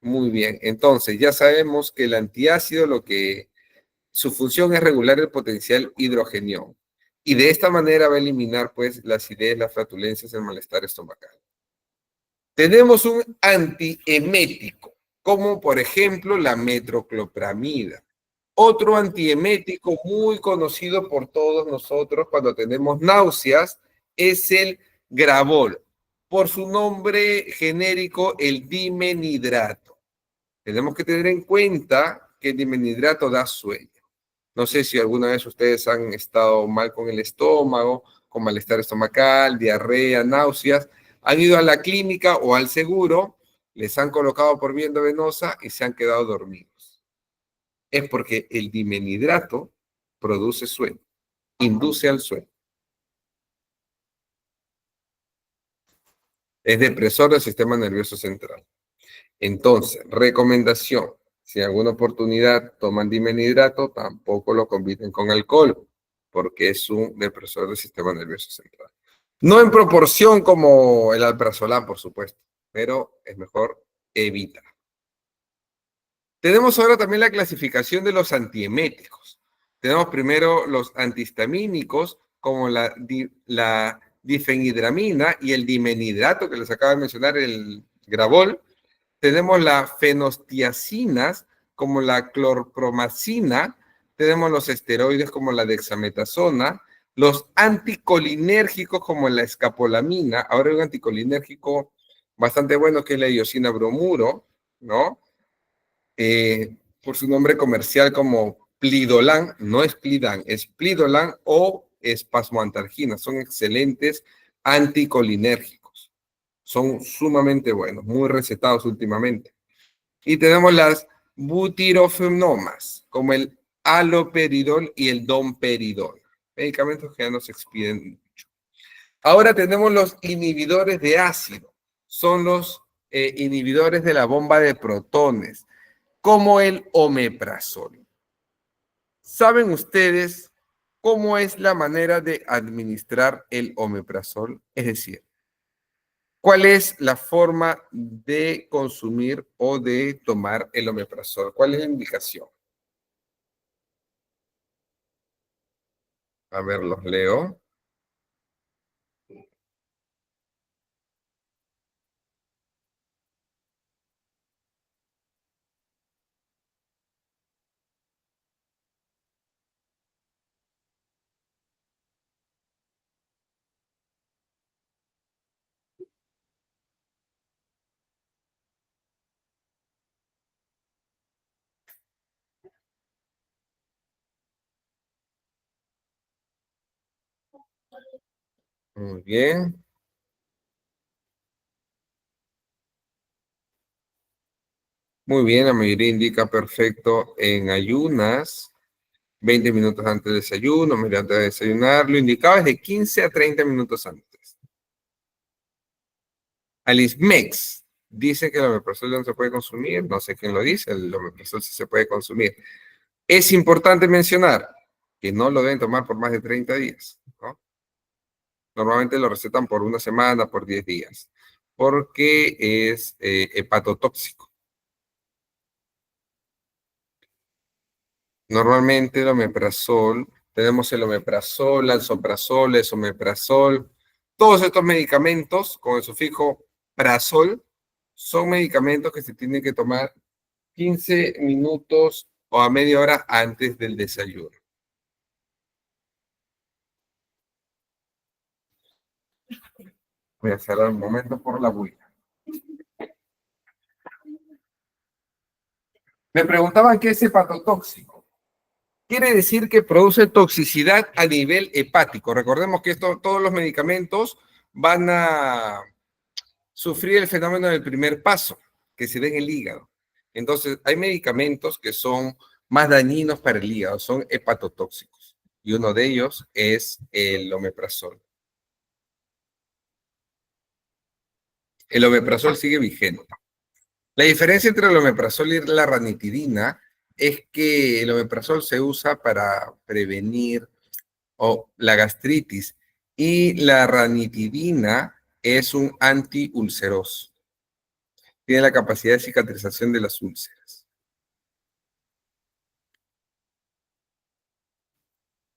Muy bien, entonces ya sabemos que el antiácido su función es regular el potencial hidrogenión y de esta manera va a eliminar pues la acidez, las flatulencias, el malestar estomacal. Tenemos un antiemético, como por ejemplo la metroclopramida. Otro antiemético muy conocido por todos nosotros cuando tenemos náuseas es el Gravol, por su nombre genérico el dimenidrato. Tenemos que tener en cuenta que el dimenidrato da sueño. No sé si alguna vez ustedes han estado mal con el estómago, con malestar estomacal, diarrea, náuseas, han ido a la clínica o al seguro, les han colocado por vía endovenosa y se han quedado dormidos. Es porque el dimenidrato produce sueño, induce al sueño. Es depresor del sistema nervioso central. Entonces, recomendación, si en alguna oportunidad toman dimenidrato, tampoco lo combinen con alcohol, porque es un depresor del sistema nervioso central. No en proporción como el alprazolam, por supuesto, pero es mejor evitar. Tenemos ahora también la clasificación de los antieméticos. Tenemos primero los antihistamínicos, como la difenhidramina y el dimenidrato, que les acabo de mencionar, el Gravol. Tenemos las fenostiacinas, como la clorpromacina. Tenemos los esteroides, como la dexametasona. Los anticolinérgicos, como la escapolamina. Ahora hay un anticolinérgico bastante bueno, que es la iosina bromuro, ¿no? Por su nombre comercial como Plidolan, no es Plidan, es Plidolan o espasmoantalgina. Son excelentes anticolinérgicos. Son sumamente buenos, muy recetados últimamente. Y tenemos las butirofenomas, como el haloperidol y el domperidol. Medicamentos que ya no se expiden mucho. Ahora tenemos los inhibidores de ácido. Son los inhibidores de la bomba de protones, como el omeprazol. ¿Saben ustedes cómo es la manera de administrar el omeprazol? Es decir, ¿cuál es la forma de consumir o de tomar el omeprazol? ¿Cuál es la indicación? A ver, los leo. Muy bien. Muy bien, la mayoría indica perfecto en ayunas, 20 minutos antes del desayuno, media antes de desayunar. Lo indicado es de 15 a 30 minutos antes. Alismex dice que el omeprazol no se puede consumir. No sé quién lo dice, el omeprazol sí se puede consumir. Es importante mencionar que no lo deben tomar por más de 30 días, ¿no? Normalmente lo recetan por una semana, por 10 días, porque es hepatotóxico. Normalmente el omeprazol, tenemos el omeprazol, lansoprazol, esomeprazol, todos estos medicamentos con el sufijo prazol son medicamentos que se tienen que tomar 15 minutos o a media hora antes del desayuno. Voy a cerrar un momento por la bulla. Me preguntaban qué es hepatotóxico. Quiere decir que produce toxicidad a nivel hepático. Recordemos que todos los medicamentos van a sufrir el fenómeno del primer paso, que se da en el hígado. Entonces, hay medicamentos que son más dañinos para el hígado, son hepatotóxicos. Y uno de ellos es el omeprazol. El omeprazol sigue vigente. La diferencia entre el omeprazol y la ranitidina es que el omeprazol se usa para prevenir la gastritis y la ranitidina es un antiulceroso. Tiene la capacidad de cicatrización de las úlceras.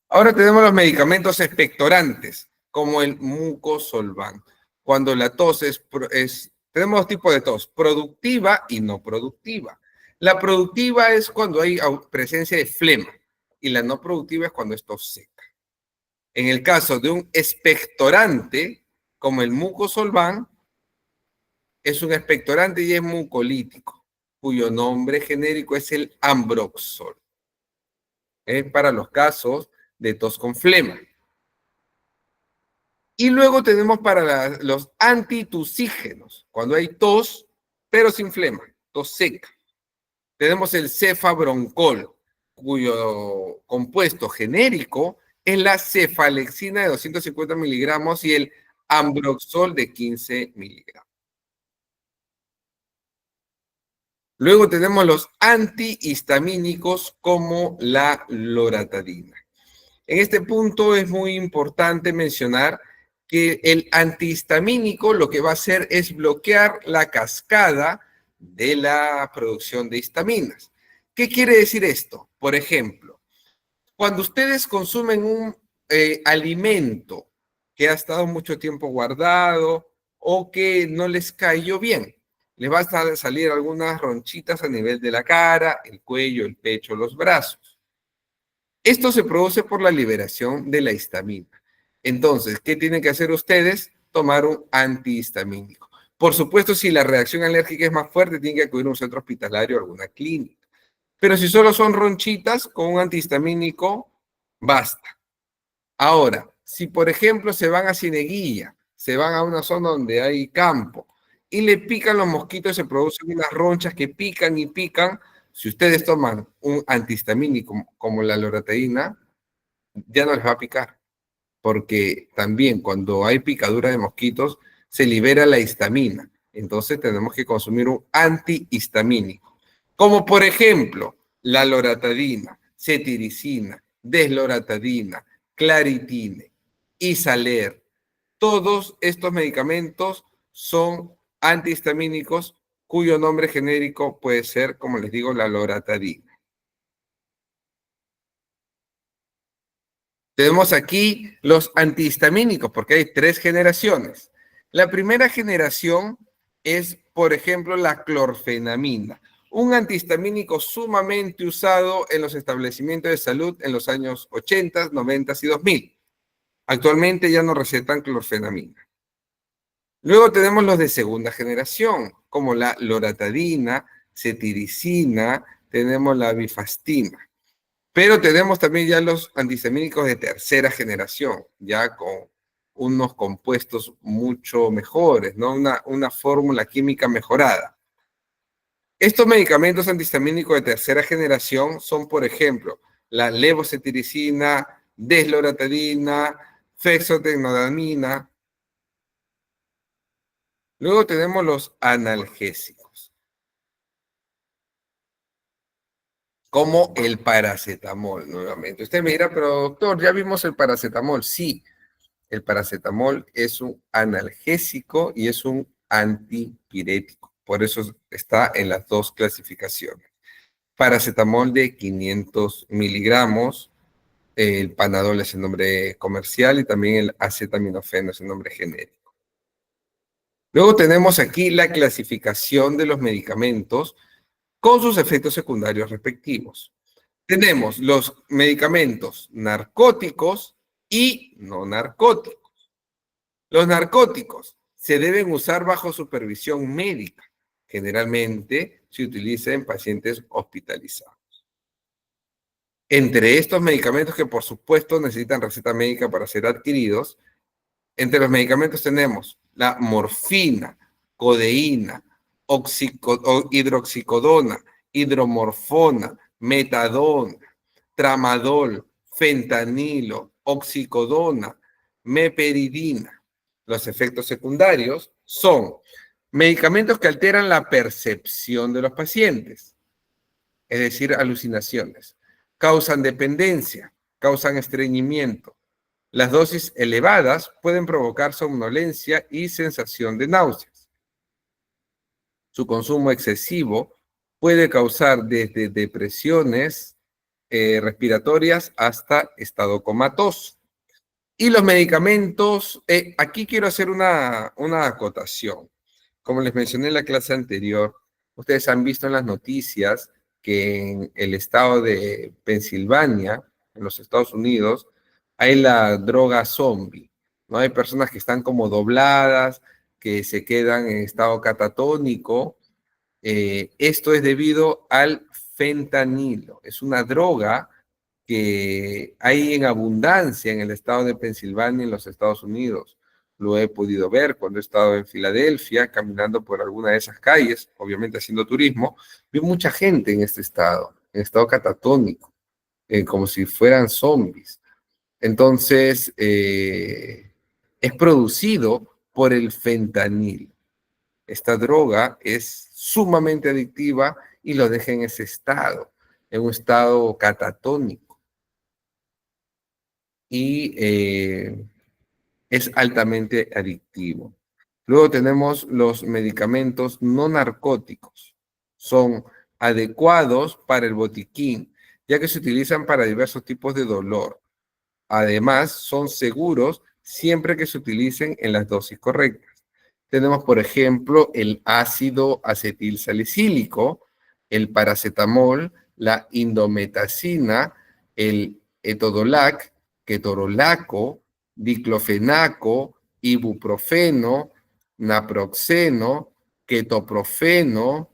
Ahora tenemos los medicamentos expectorantes, como el mucosolvan. Cuando la tos tenemos dos tipos de tos, productiva y no productiva. La productiva es cuando hay presencia de flema y la no productiva es cuando es tos seca. En el caso de un expectorante, como el mucosolvan, es un expectorante y es mucolítico, cuyo nombre genérico es el ambroxol. Es para los casos de tos con flema. Y luego tenemos para los antitusígenos, cuando hay tos, pero sin flema, tos seca. Tenemos el cefabroncol, cuyo compuesto genérico es la cefalexina de 250 miligramos y el ambroxol de 15 miligramos. Luego tenemos los antihistamínicos como la loratadina. En este punto es muy importante mencionar que el antihistamínico lo que va a hacer es bloquear la cascada de la producción de histaminas. ¿Qué quiere decir esto? Por ejemplo, cuando ustedes consumen un alimento que ha estado mucho tiempo guardado o que no les cayó bien, les va a salir algunas ronchitas a nivel de la cara, el cuello, el pecho, los brazos. Esto se produce por la liberación de la histamina. Entonces, ¿qué tienen que hacer ustedes? Tomar un antihistamínico. Por supuesto, si la reacción alérgica es más fuerte, tienen que acudir a un centro hospitalario o alguna clínica. Pero si solo son ronchitas, con un antihistamínico basta. Ahora, si por ejemplo se van a Cieneguilla, se van a una zona donde hay campo y le pican los mosquitos, se producen unas ronchas que pican y pican, si ustedes toman un antihistamínico como la loratadina, ya no les va a picar, porque también cuando hay picadura de mosquitos se libera la histamina. Entonces tenemos que consumir un antihistamínico, como por ejemplo la loratadina, cetiricina, desloratadina, claritine, Isaler. Todos estos medicamentos son antihistamínicos cuyo nombre genérico puede ser, como les digo, la loratadina. Tenemos aquí los antihistamínicos, porque hay 3 generaciones. La primera generación es, por ejemplo, la clorfenamina, un antihistamínico sumamente usado en los establecimientos de salud en los años 80, 90 y 2000. Actualmente ya no recetan clorfenamina. Luego tenemos los de segunda generación, como la loratadina, cetiricina, tenemos la bifastina. Pero tenemos también ya los antihistamínicos de tercera generación, ya con unos compuestos mucho mejores, ¿no? Una fórmula química mejorada. Estos medicamentos antihistamínicos de tercera generación son, por ejemplo, la levocetiricina, desloratadina, fexotenodamina. Luego tenemos los analgésicos, como el paracetamol, nuevamente. Usted me dirá, pero doctor, ya vimos el paracetamol. Sí, el paracetamol es un analgésico y es un antipirético. Por eso está en las 2 clasificaciones. Paracetamol de 500 miligramos, el Panadol es el nombre comercial y también el acetaminofeno es el nombre genérico. Luego tenemos aquí la clasificación de los medicamentos con sus efectos secundarios respectivos. Tenemos los medicamentos narcóticos y no narcóticos. Los narcóticos se deben usar bajo supervisión médica. Generalmente se utiliza en pacientes hospitalizados. Entre estos medicamentos que por supuesto necesitan receta médica para ser adquiridos, entre los medicamentos tenemos la morfina, codeína, hidroxicodona, hidromorfona, metadona, tramadol, fentanilo, oxicodona, meperidina. Los efectos secundarios son medicamentos que alteran la percepción de los pacientes, es decir, alucinaciones. Causan dependencia, causan estreñimiento. Las dosis elevadas pueden provocar somnolencia y sensación de náuseas. Su consumo excesivo puede causar desde depresiones respiratorias hasta estado comatoso. Y los medicamentos, aquí quiero hacer una acotación. Como les mencioné en la clase anterior, ustedes han visto en las noticias que en el estado de Pensilvania, en los Estados Unidos, hay la droga zombie, ¿no? Hay personas que están como dobladas, que se quedan en estado catatónico. Esto es debido al fentanilo. Es una droga que hay en abundancia en el estado de Pensilvania, en los Estados Unidos. Lo he podido ver cuando he estado en Filadelfia, caminando por alguna de esas calles, obviamente haciendo turismo. Vi mucha gente en estado catatónico, como si fueran zombies. Entonces, es producido por el fentanilo. Esta droga es sumamente adictiva y lo deja en ese estado, en un estado catatónico. Y es altamente adictivo. Luego tenemos los medicamentos no narcóticos. Son adecuados para el botiquín, ya que se utilizan para diversos tipos de dolor. Además, son seguros siempre que se utilicen en las dosis correctas. Tenemos, por ejemplo, el ácido acetilsalicílico, el paracetamol, la indometacina, el etodolac, ketorolaco, diclofenaco, ibuprofeno, naproxeno, ketoprofeno,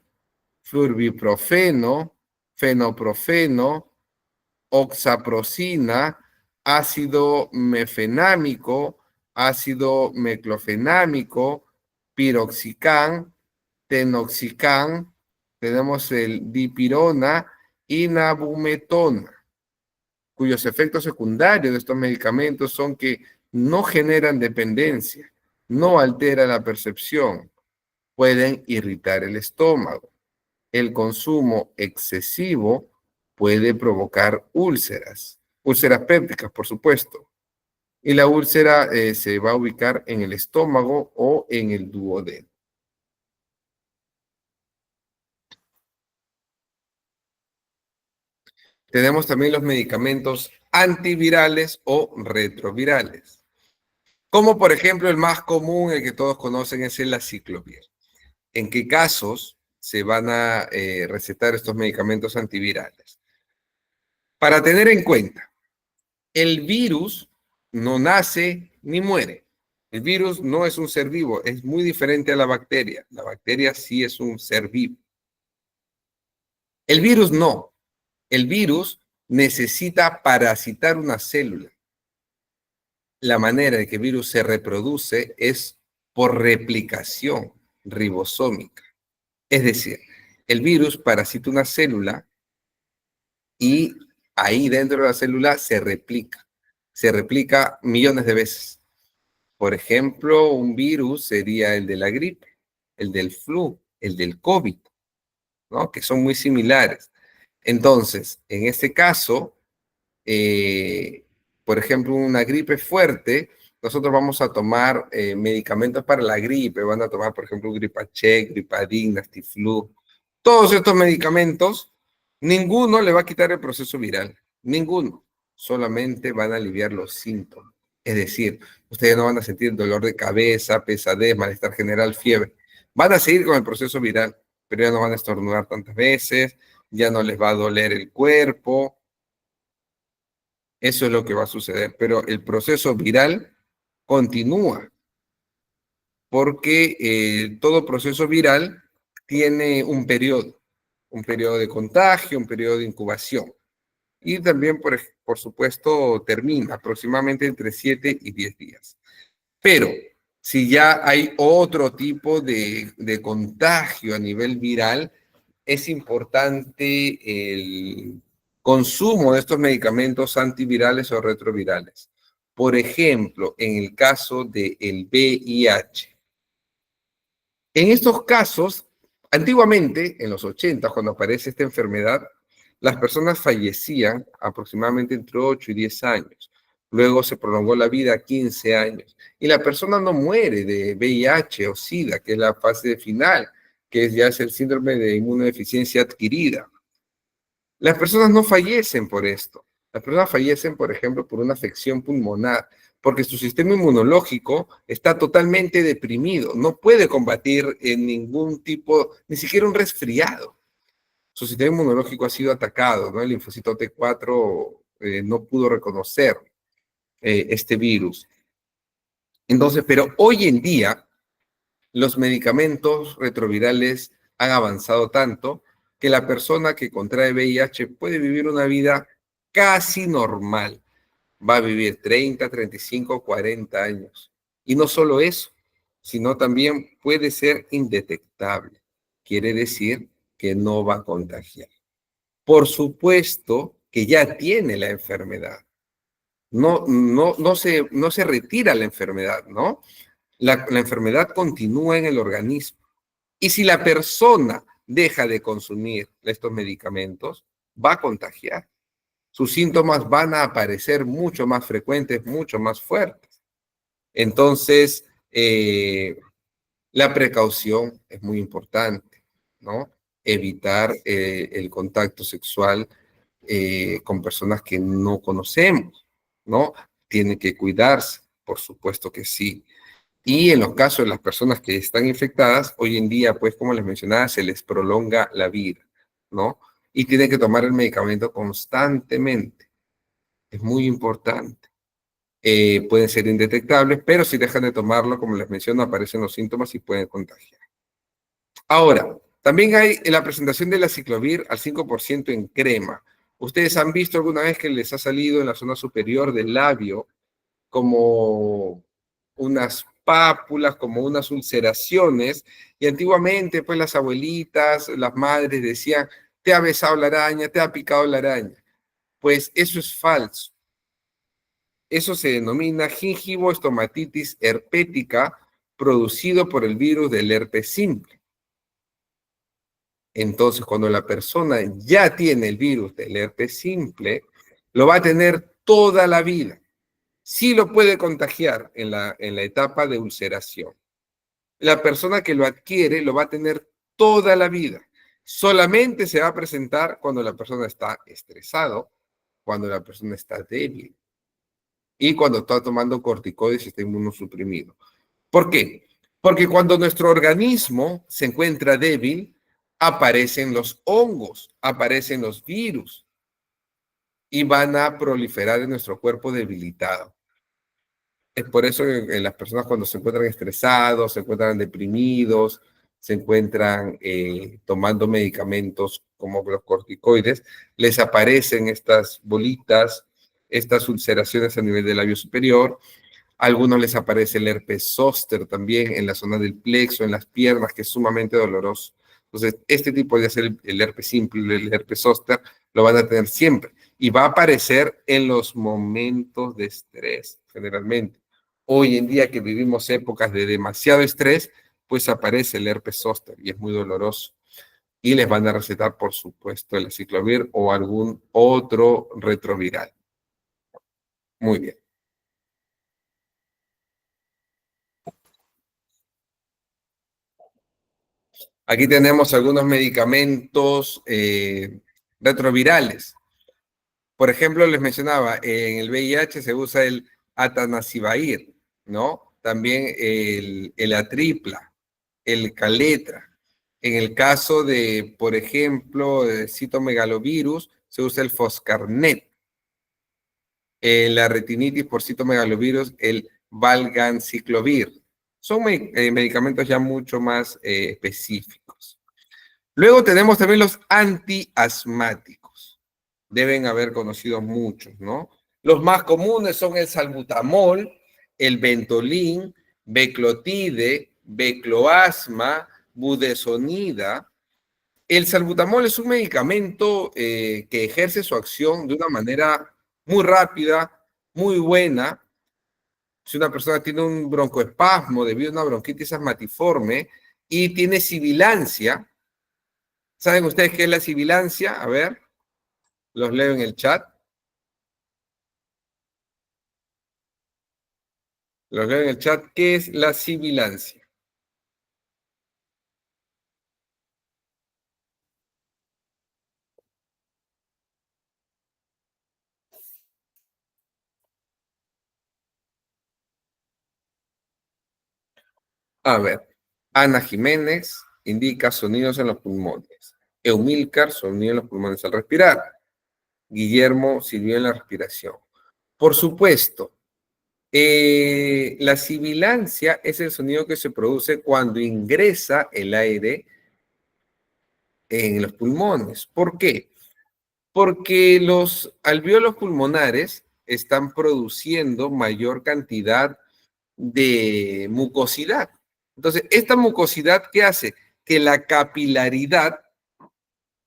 flurbiprofeno, fenoprofeno, oxaprocina, ácido mefenámico, ácido meclofenámico, piroxicam, tenoxicam, tenemos el dipirona y nabumetona, cuyos efectos secundarios de estos medicamentos son que no generan dependencia, no alteran la percepción, pueden irritar el estómago. El consumo excesivo puede provocar úlceras, úlceras pépticas, por supuesto. Y la úlcera se va a ubicar en el estómago o en el duodeno. Tenemos también los medicamentos antivirales o retrovirales, como por ejemplo el más común, el que todos conocen, es el aciclovir. ¿En qué casos se van a recetar estos medicamentos antivirales? Para tener en cuenta, el virus no nace ni muere. El virus no es un ser vivo, es muy diferente a la bacteria. La bacteria sí es un ser vivo. El virus no. El virus necesita parasitar una célula. La manera en que el virus se reproduce es por replicación ribosómica. Es decir, el virus parasita una célula y ahí dentro de la célula se replica. Se replica millones de veces. Por ejemplo, un virus sería el de la gripe, el del flu, el del COVID, ¿no? Que son muy similares. Entonces, en este caso, eh, por ejemplo, una gripe fuerte, nosotros vamos a tomar medicamentos para la gripe, van a tomar, por ejemplo, Gripacheck, Gripadin, Nastiflu. Todos estos medicamentos, ninguno le va a quitar el proceso viral, ninguno, solamente van a aliviar los síntomas. Es decir, ustedes no van a sentir dolor de cabeza, pesadez, malestar general, fiebre. Van a seguir con el proceso viral, pero ya no van a estornudar tantas veces, ya no les va a doler el cuerpo. Eso es lo que va a suceder, pero el proceso viral continúa porque todo proceso viral tiene un periodo de contagio, un periodo de incubación y también, por supuesto, termina aproximadamente entre 7 y 10 días. Pero si ya hay otro tipo de contagio a nivel viral, es importante el consumo de estos medicamentos antivirales o retrovirales. Por ejemplo, en el caso del VIH. En estos casos, antiguamente, en los 80, cuando aparece esta enfermedad, las personas fallecían aproximadamente entre 8 y 10 años. Luego se prolongó la vida a 15 años. Y la persona no muere de VIH o SIDA, que es la fase final, que ya es el síndrome de inmunodeficiencia adquirida. Las personas no fallecen por esto. Las personas fallecen, por ejemplo, por una afección pulmonar, porque su sistema inmunológico está totalmente deprimido, no puede combatir en ningún tipo, ni siquiera un resfriado. Su sistema inmunológico ha sido atacado, ¿no? El linfocito T4 no pudo reconocer este virus. Entonces, pero hoy en día, los medicamentos retrovirales han avanzado tanto que la persona que contrae VIH puede vivir una vida casi normal. Va a vivir 30, 35, 40 años. Y no solo eso, sino también puede ser indetectable. Quiere decir que no va a contagiar. Por supuesto que ya tiene la enfermedad. No se retira la enfermedad, ¿no? La enfermedad continúa en el organismo. Y si la persona deja de consumir estos medicamentos, va a contagiar. Sus síntomas van a aparecer mucho más frecuentes, mucho más fuertes. Entonces, la precaución es muy importante, ¿no? Evitar el contacto sexual con personas que no conocemos, ¿no? Tiene que cuidarse, por supuesto que sí. Y en los casos de las personas que están infectadas, hoy en día, pues como les mencionaba, se les prolonga la vida, ¿no? Y tienen que tomar el medicamento constantemente. Es muy importante. Pueden ser indetectables, pero si dejan de tomarlo, como les menciono, aparecen los síntomas y pueden contagiar. Ahora, también hay la presentación de la aciclovir al 5% en crema. ¿Ustedes han visto alguna vez que les ha salido en la zona superior del labio como unas pápulas, como unas ulceraciones, y antiguamente, pues las abuelitas, las madres decían, te ha besado la araña, te ha picado la araña. Pues eso es falso. Eso se denomina gingivoestomatitis herpética producido por el virus del herpes simple. Entonces, cuando la persona ya tiene el virus del herpes simple, lo va a tener toda la vida. Sí lo puede contagiar en la etapa de ulceración. La persona que lo adquiere lo va a tener toda la vida. Solamente se va a presentar cuando la persona está estresado, cuando la persona está débil y cuando está tomando corticoides y está inmunosuprimido. ¿Por qué? Porque cuando nuestro organismo se encuentra débil, aparecen los hongos, aparecen los virus y van a proliferar en nuestro cuerpo debilitado. Es por eso que las personas cuando se encuentran estresados, se encuentran deprimidos, se encuentran tomando medicamentos como los corticoides, les aparecen estas bolitas, estas ulceraciones a nivel del labio superior. A algunos les aparece el herpes zóster también en la zona del plexo, en las piernas, que es sumamente doloroso. Entonces, este tipo de hacer el herpes simple, el herpes zóster, lo van a tener siempre. Y va a aparecer en los momentos de estrés, generalmente. Hoy en día que vivimos épocas de demasiado estrés, pues aparece el herpes zóster y es muy doloroso. Y les van a recetar, por supuesto, el aciclovir o algún otro retroviral. Muy bien. Aquí tenemos algunos medicamentos retrovirales. Por ejemplo, les mencionaba, en el VIH se usa el atanasivair, ¿no? También el atripla, el caletra. En el caso de, por ejemplo, el citomegalovirus, se usa el foscarnet. En la retinitis por citomegalovirus, el valganciclovir. Son medicamentos ya mucho más específicos. Luego tenemos también los antiasmáticos. Deben haber conocido muchos, ¿no? Los más comunes son el salbutamol, el Ventolin, Beclotide, Becloasma, Budesonida. El salbutamol es un medicamento que ejerce su acción de una manera muy rápida, muy buena. Si una persona tiene un broncoespasmo debido a una bronquitis asmatiforme y tiene sibilancia, ¿saben ustedes qué es la sibilancia? A ver, los leo en el chat. Los leo en el chat. ¿Qué es la sibilancia? A ver, Ana Jiménez indica sonidos en los pulmones. Eumilcar, sonido en los pulmones al respirar. Guillermo, silbido en la respiración. Por supuesto, la sibilancia es el sonido que se produce cuando ingresa el aire en los pulmones. ¿Por qué? Porque los alvéolos pulmonares están produciendo mayor cantidad de mucosidad. Entonces, esta mucosidad, ¿qué hace? Que la capilaridad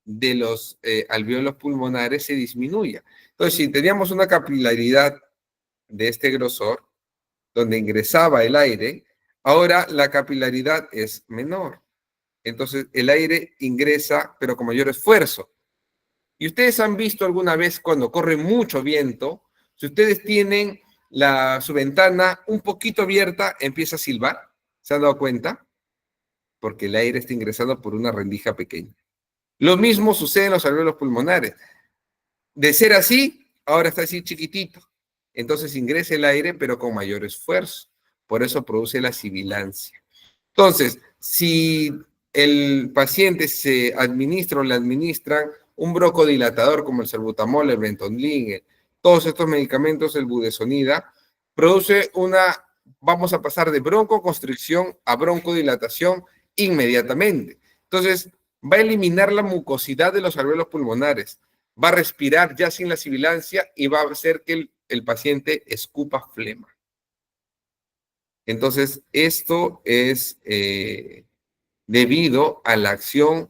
de los alvéolos pulmonares se disminuya. Entonces, si teníamos una capilaridad de este grosor, donde ingresaba el aire, ahora la capilaridad es menor. Entonces, el aire ingresa, pero con mayor esfuerzo. Y ustedes han visto alguna vez cuando corre mucho viento, si ustedes tienen su ventana un poquito abierta, empieza a silbar. ¿Se han dado cuenta? Porque el aire está ingresando por una rendija pequeña. Lo mismo sucede en los alvéolos pulmonares. De ser así, ahora está así chiquitito. Entonces ingresa el aire, pero con mayor esfuerzo. Por eso produce la sibilancia. Entonces, si el paciente se administra o le administran un broncodilatador como el salbutamol, el Ventolin, todos estos medicamentos, el budesonida, produce vamos a pasar de broncoconstricción a broncodilatación inmediatamente. Entonces, va a eliminar la mucosidad de los alvéolos pulmonares, va a respirar ya sin la sibilancia y va a hacer que el paciente escupa flema. Entonces, esto es debido a la acción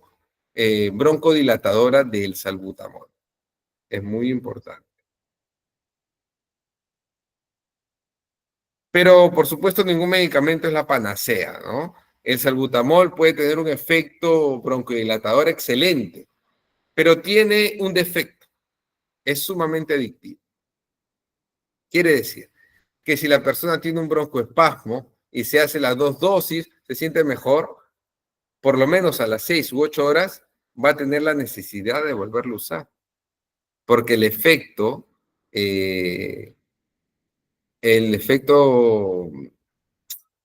broncodilatadora del salbutamol. Es muy importante. Pero, por supuesto, ningún medicamento es la panacea, ¿no? El salbutamol puede tener un efecto broncodilatador excelente, pero tiene un defecto. Es sumamente adictivo. Quiere decir que si la persona tiene un broncoespasmo y se hace las 2 dosis, se siente mejor, por lo menos a las 6 u 8 horas, va a tener la necesidad de volverlo a usar, porque el efecto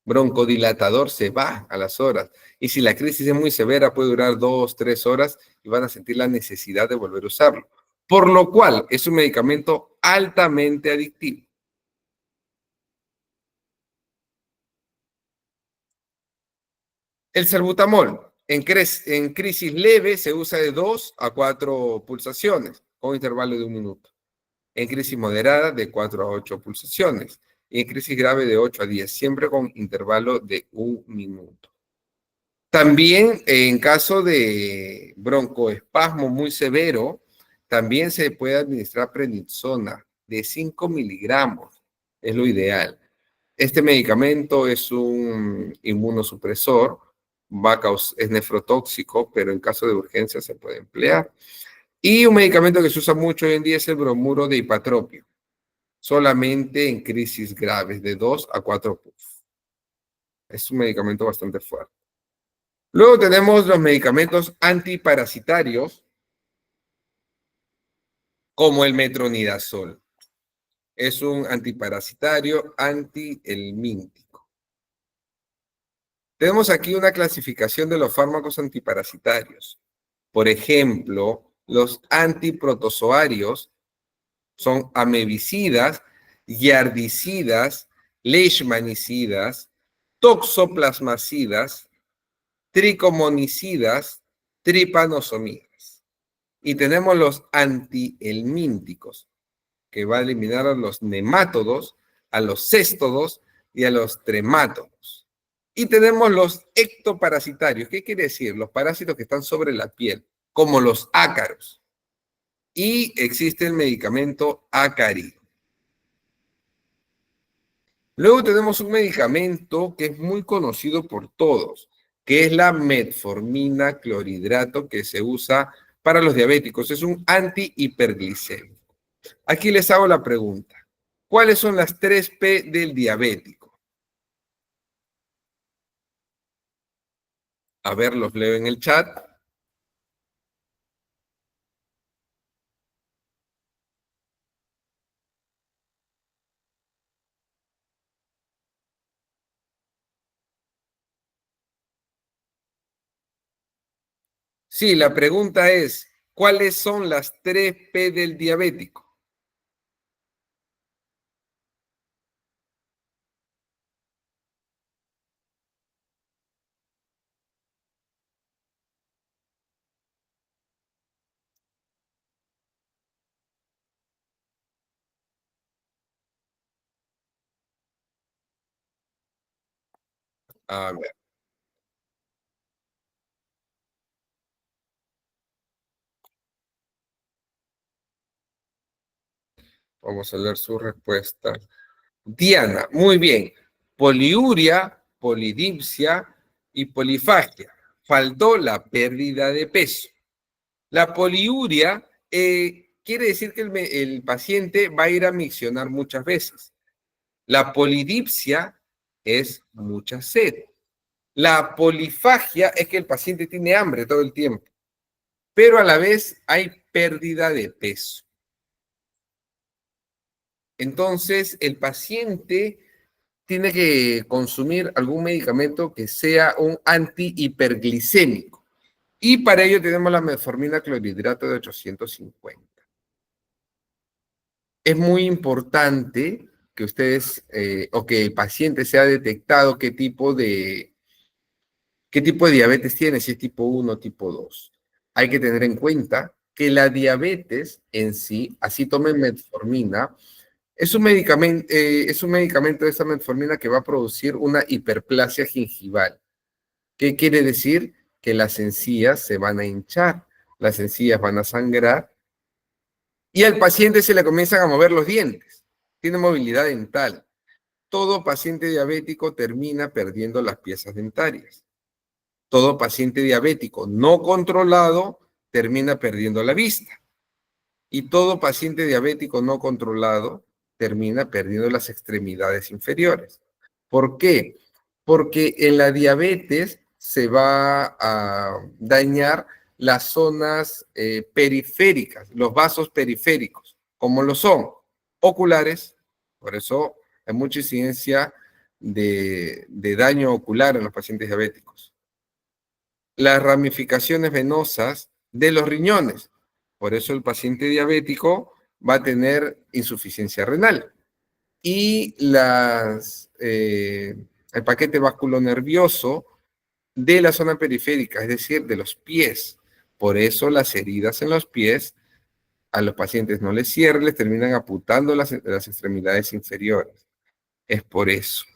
broncodilatador se va a las horas. Y si la crisis es muy severa, puede durar 2, 3 horas y van a sentir la necesidad de volver a usarlo. Por lo cual es un medicamento altamente adictivo. El salbutamol en crisis leve se usa de 2 a 4 pulsaciones con intervalo de 1 minuto. En crisis moderada de 4 a 8 pulsaciones. Y en crisis grave de 8 a 10, siempre con intervalo de 1 minuto. También en caso de broncoespasmo muy severo, también se puede administrar prednisona de 5 miligramos, es lo ideal. Este medicamento es un inmunosupresor, es nefrotóxico, pero en caso de urgencia se puede emplear. Y un medicamento que se usa mucho hoy en día es el bromuro de hipatropio, solamente en crisis graves de 2 a 4 puff. Es un medicamento bastante fuerte. Luego tenemos los medicamentos antiparasitarios, como el metronidazol. Es un antiparasitario antihelmíntico. Tenemos aquí una clasificación de los fármacos antiparasitarios. Por ejemplo, los antiprotozoarios son amebicidas, yardicidas, leishmanicidas, toxoplasmacidas, tricomonicidas, tripanosomidas. Y tenemos los antihelmínticos, que va a eliminar a los nemátodos, a los céstodos y a los tremátodos. Y tenemos los ectoparasitarios. ¿Qué quiere decir? Los parásitos que están sobre la piel, como los ácaros. Y existe el medicamento acárido. Luego tenemos un medicamento que es muy conocido por todos, que es la metformina clorhidrato, que se usa para los diabéticos. Es un antihiperglicémico. Aquí les hago la pregunta. ¿Cuáles son las 3 P del diabético? A ver, los leo en el chat. Sí, la pregunta es, ¿cuáles son las 3 P del diabético? A ver, vamos a leer su respuesta. Diana, muy bien. Poliuria, polidipsia y polifagia. Faltó la pérdida de peso. La poliuria quiere decir que el paciente va a ir a miccionar muchas veces. La polidipsia es mucha sed. La polifagia es que el paciente tiene hambre todo el tiempo, pero a la vez hay pérdida de peso. Entonces, el paciente tiene que consumir algún medicamento que sea un antihiperglicémico. Y para ello tenemos la metformina clorhidrato de 850. Es muy importante que ustedes o que el paciente sea detectado qué tipo de diabetes tiene, si es tipo 1 o tipo 2. Hay que tener en cuenta que la diabetes en sí, así tomen metformina, Es un medicamento de esta metformina que va a producir una hiperplasia gingival. ¿Qué quiere decir? Que las encías se van a hinchar, las encías van a sangrar y al paciente se le comienzan a mover los dientes. Tiene movilidad dental. Todo paciente diabético termina perdiendo las piezas dentarias. Todo paciente diabético no controlado termina perdiendo la vista. Y todo paciente diabético no controlado termina perdiendo las extremidades inferiores. ¿Por qué? Porque en la diabetes se va a dañar las zonas periféricas, los vasos periféricos, como lo son oculares, por eso hay mucha incidencia de daño ocular en los pacientes diabéticos. Las ramificaciones venosas de los riñones, por eso el paciente diabético va a tener insuficiencia renal. Y el paquete vasculonervioso de la zona periférica, es decir, de los pies. Por eso las heridas en los pies a los pacientes no les cierran, les terminan amputando las extremidades inferiores. Es por eso.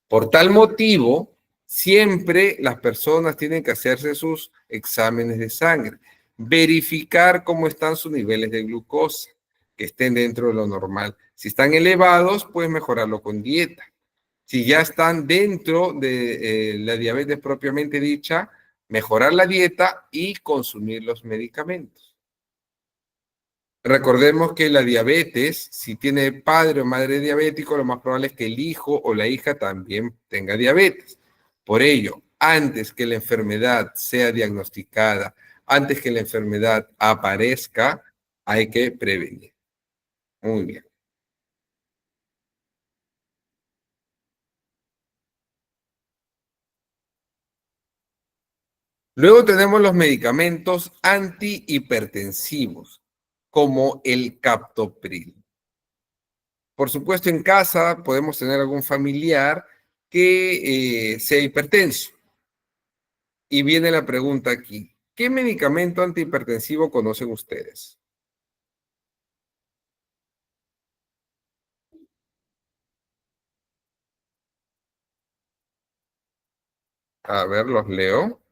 Por tal motivo, siempre las personas tienen que hacerse sus exámenes de sangre, verificar cómo están sus niveles de glucosa, que estén dentro de lo normal. Si están elevados, puedes mejorarlo con dieta. Si ya están dentro de la diabetes propiamente dicha, mejorar la dieta y consumir los medicamentos. Recordemos que la diabetes, si tiene padre o madre diabético, lo más probable es que el hijo o la hija también tenga diabetes. Por ello, antes que la enfermedad sea diagnosticada, antes que la enfermedad aparezca, hay que prevenir. Muy bien. Luego tenemos los medicamentos antihipertensivos, como el captopril. Por supuesto, en casa podemos tener algún familiar que sea hipertenso. Y viene la pregunta aquí. ¿Qué medicamento antihipertensivo conocen ustedes? A ver, los leo.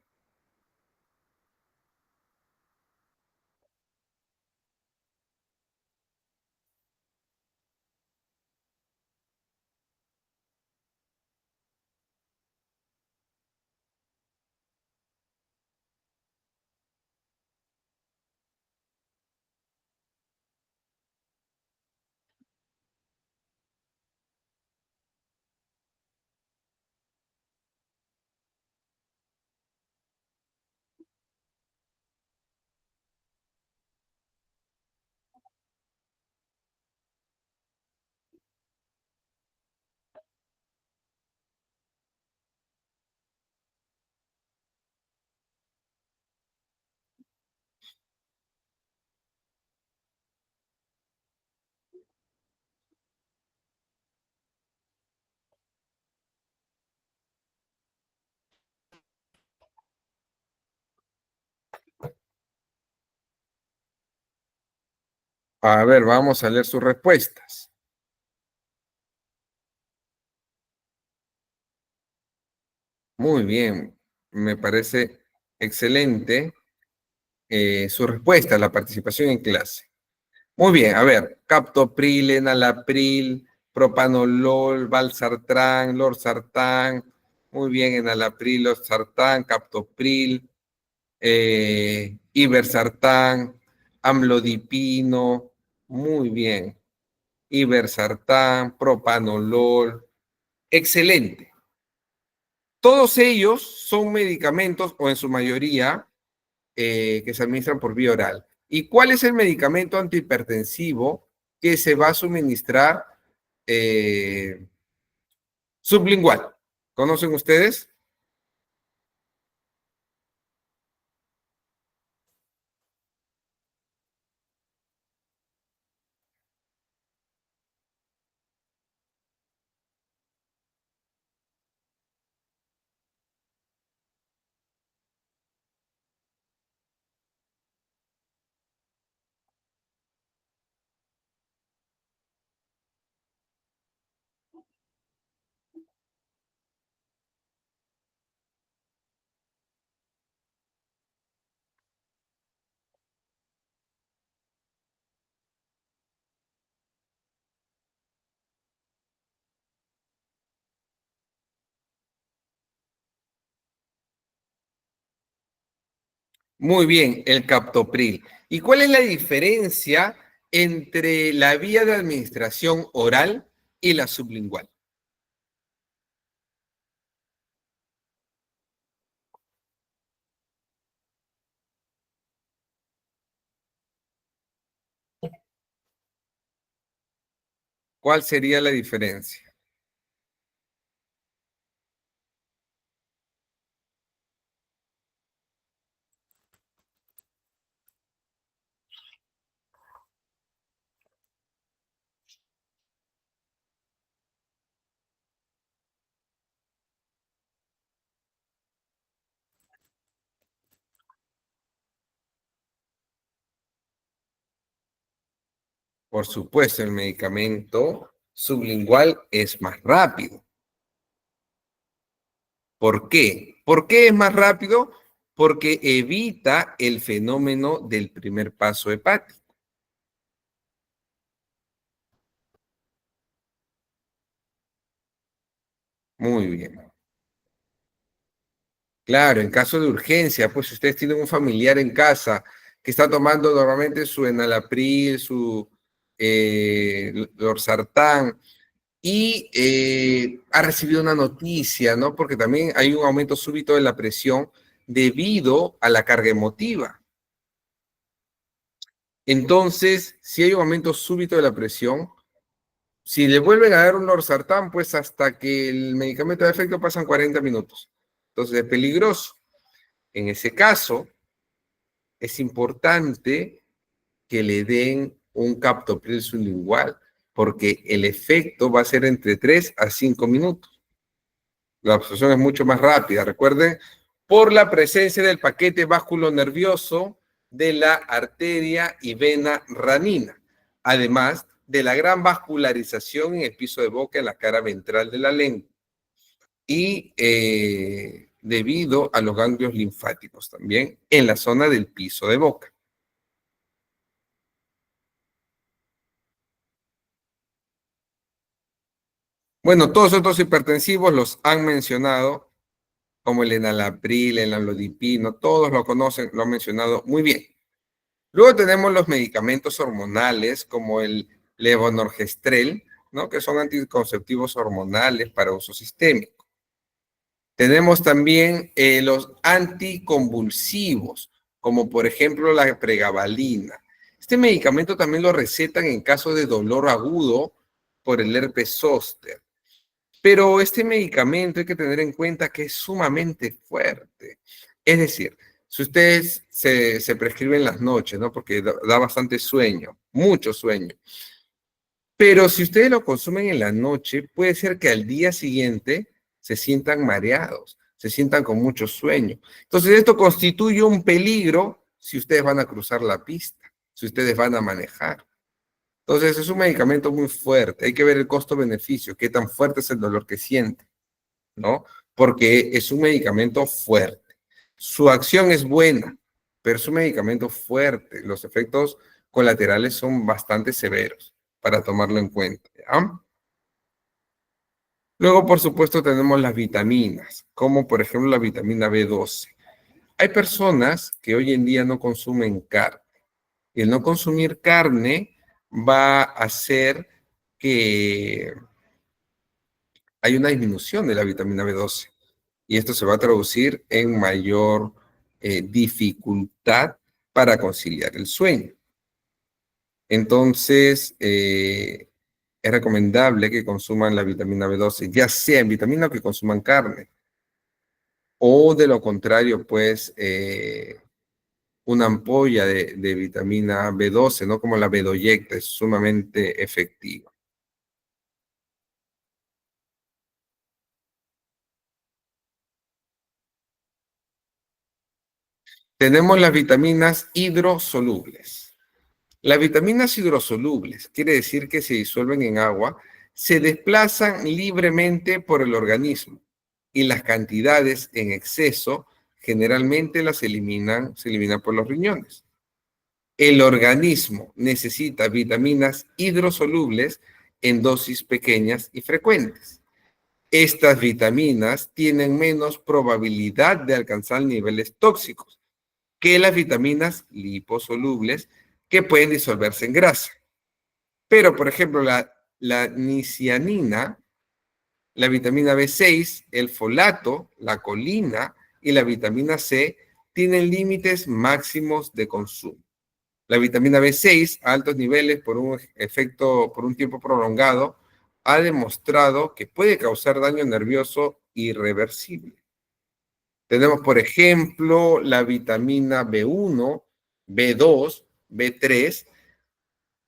A ver, vamos a leer sus respuestas. Muy bien, me parece excelente su respuesta, la participación en clase. Muy bien, a ver, captopril, enalapril, propanolol, valsartán, losartán. Muy bien, enalapril, losartán, captopril, iversartán, amlodipino. Muy bien, iversartán, propanolol. Excelente. Todos ellos son medicamentos, o en su mayoría, que se administran por vía oral. ¿Y cuál es el medicamento antihipertensivo que se va a suministrar eh, sublingual? ¿Conocen ustedes? Muy bien, el captopril. ¿Y cuál es la diferencia entre la vía de administración oral y la sublingual? ¿Cuál sería la diferencia? Por supuesto, el medicamento sublingual es más rápido. ¿Por qué? ¿Por qué es más rápido? Porque evita el fenómeno del primer paso hepático. Muy bien. Claro, en caso de urgencia, pues si ustedes tienen un familiar en casa que está tomando normalmente su enalapril, su losartán, y ha recibido una noticia, ¿no? Porque también hay un aumento súbito de la presión debido a la carga emotiva. Entonces, si hay un aumento súbito de la presión, si le vuelven a dar un losartán, pues hasta que el medicamento de efecto pasan 40 minutos. Entonces es peligroso. En ese caso, es importante que le den un captopril sublingual, porque el efecto va a ser entre 3 a 5 minutos. La absorción es mucho más rápida. Recuerden, por la presencia del paquete nervioso de la arteria y vena ranina, además de la gran vascularización en el piso de boca, en la cara ventral de la lengua, y debido a los ganglios linfáticos también en la zona del piso de boca. Bueno, todos estos hipertensivos los han mencionado, como el enalapril, el amlodipino, todos lo conocen, lo han mencionado muy bien. Luego tenemos los medicamentos hormonales, como el levonorgestrel, ¿no? Que son anticonceptivos hormonales para uso sistémico. Tenemos también los anticonvulsivos, como por ejemplo la pregabalina. Este medicamento también lo recetan en caso de dolor agudo por el herpes zóster. Pero este medicamento hay que tener en cuenta que es sumamente fuerte. Es decir, si ustedes se prescriben las noches, ¿no? Porque da bastante sueño, mucho sueño. Pero si ustedes lo consumen en la noche, puede ser que al día siguiente se sientan mareados, se sientan con mucho sueño. Entonces, esto constituye un peligro si ustedes van a cruzar la pista, si ustedes van a manejar. Entonces, es un medicamento muy fuerte. Hay que ver el costo-beneficio, qué tan fuerte es el dolor que siente, ¿no? Porque es un medicamento fuerte. Su acción es buena, pero es un medicamento fuerte. Los efectos colaterales son bastante severos para tomarlo en cuenta, ¿ya? Luego, por supuesto, tenemos las vitaminas, como por ejemplo la vitamina B12. Hay personas que hoy en día no consumen carne. Y el no consumir carne va a hacer que hay una disminución de la vitamina B12 y esto se va a traducir en mayor dificultad para conciliar el sueño. Entonces, es recomendable que consuman la vitamina B12, ya sea en vitamina o que consuman carne, o de lo contrario, pues, una ampolla de vitamina B12, ¿no? Como la Bedoyecta, es sumamente efectiva. Tenemos las vitaminas hidrosolubles. Las vitaminas hidrosolubles, quiere decir que se disuelven en agua, se desplazan libremente por el organismo y las cantidades en exceso generalmente se eliminan por los riñones. El organismo necesita vitaminas hidrosolubles en dosis pequeñas y frecuentes. Estas vitaminas tienen menos probabilidad de alcanzar niveles tóxicos que las vitaminas liposolubles que pueden disolverse en grasa. Pero, por ejemplo, la nicianina, la vitamina B6, el folato, la colina y la vitamina C tienen límites máximos de consumo. La vitamina B6 a altos niveles por un efecto, por un tiempo prolongado, ha demostrado que puede causar daño nervioso irreversible. Tenemos, por ejemplo, la vitamina B1, B2, B3,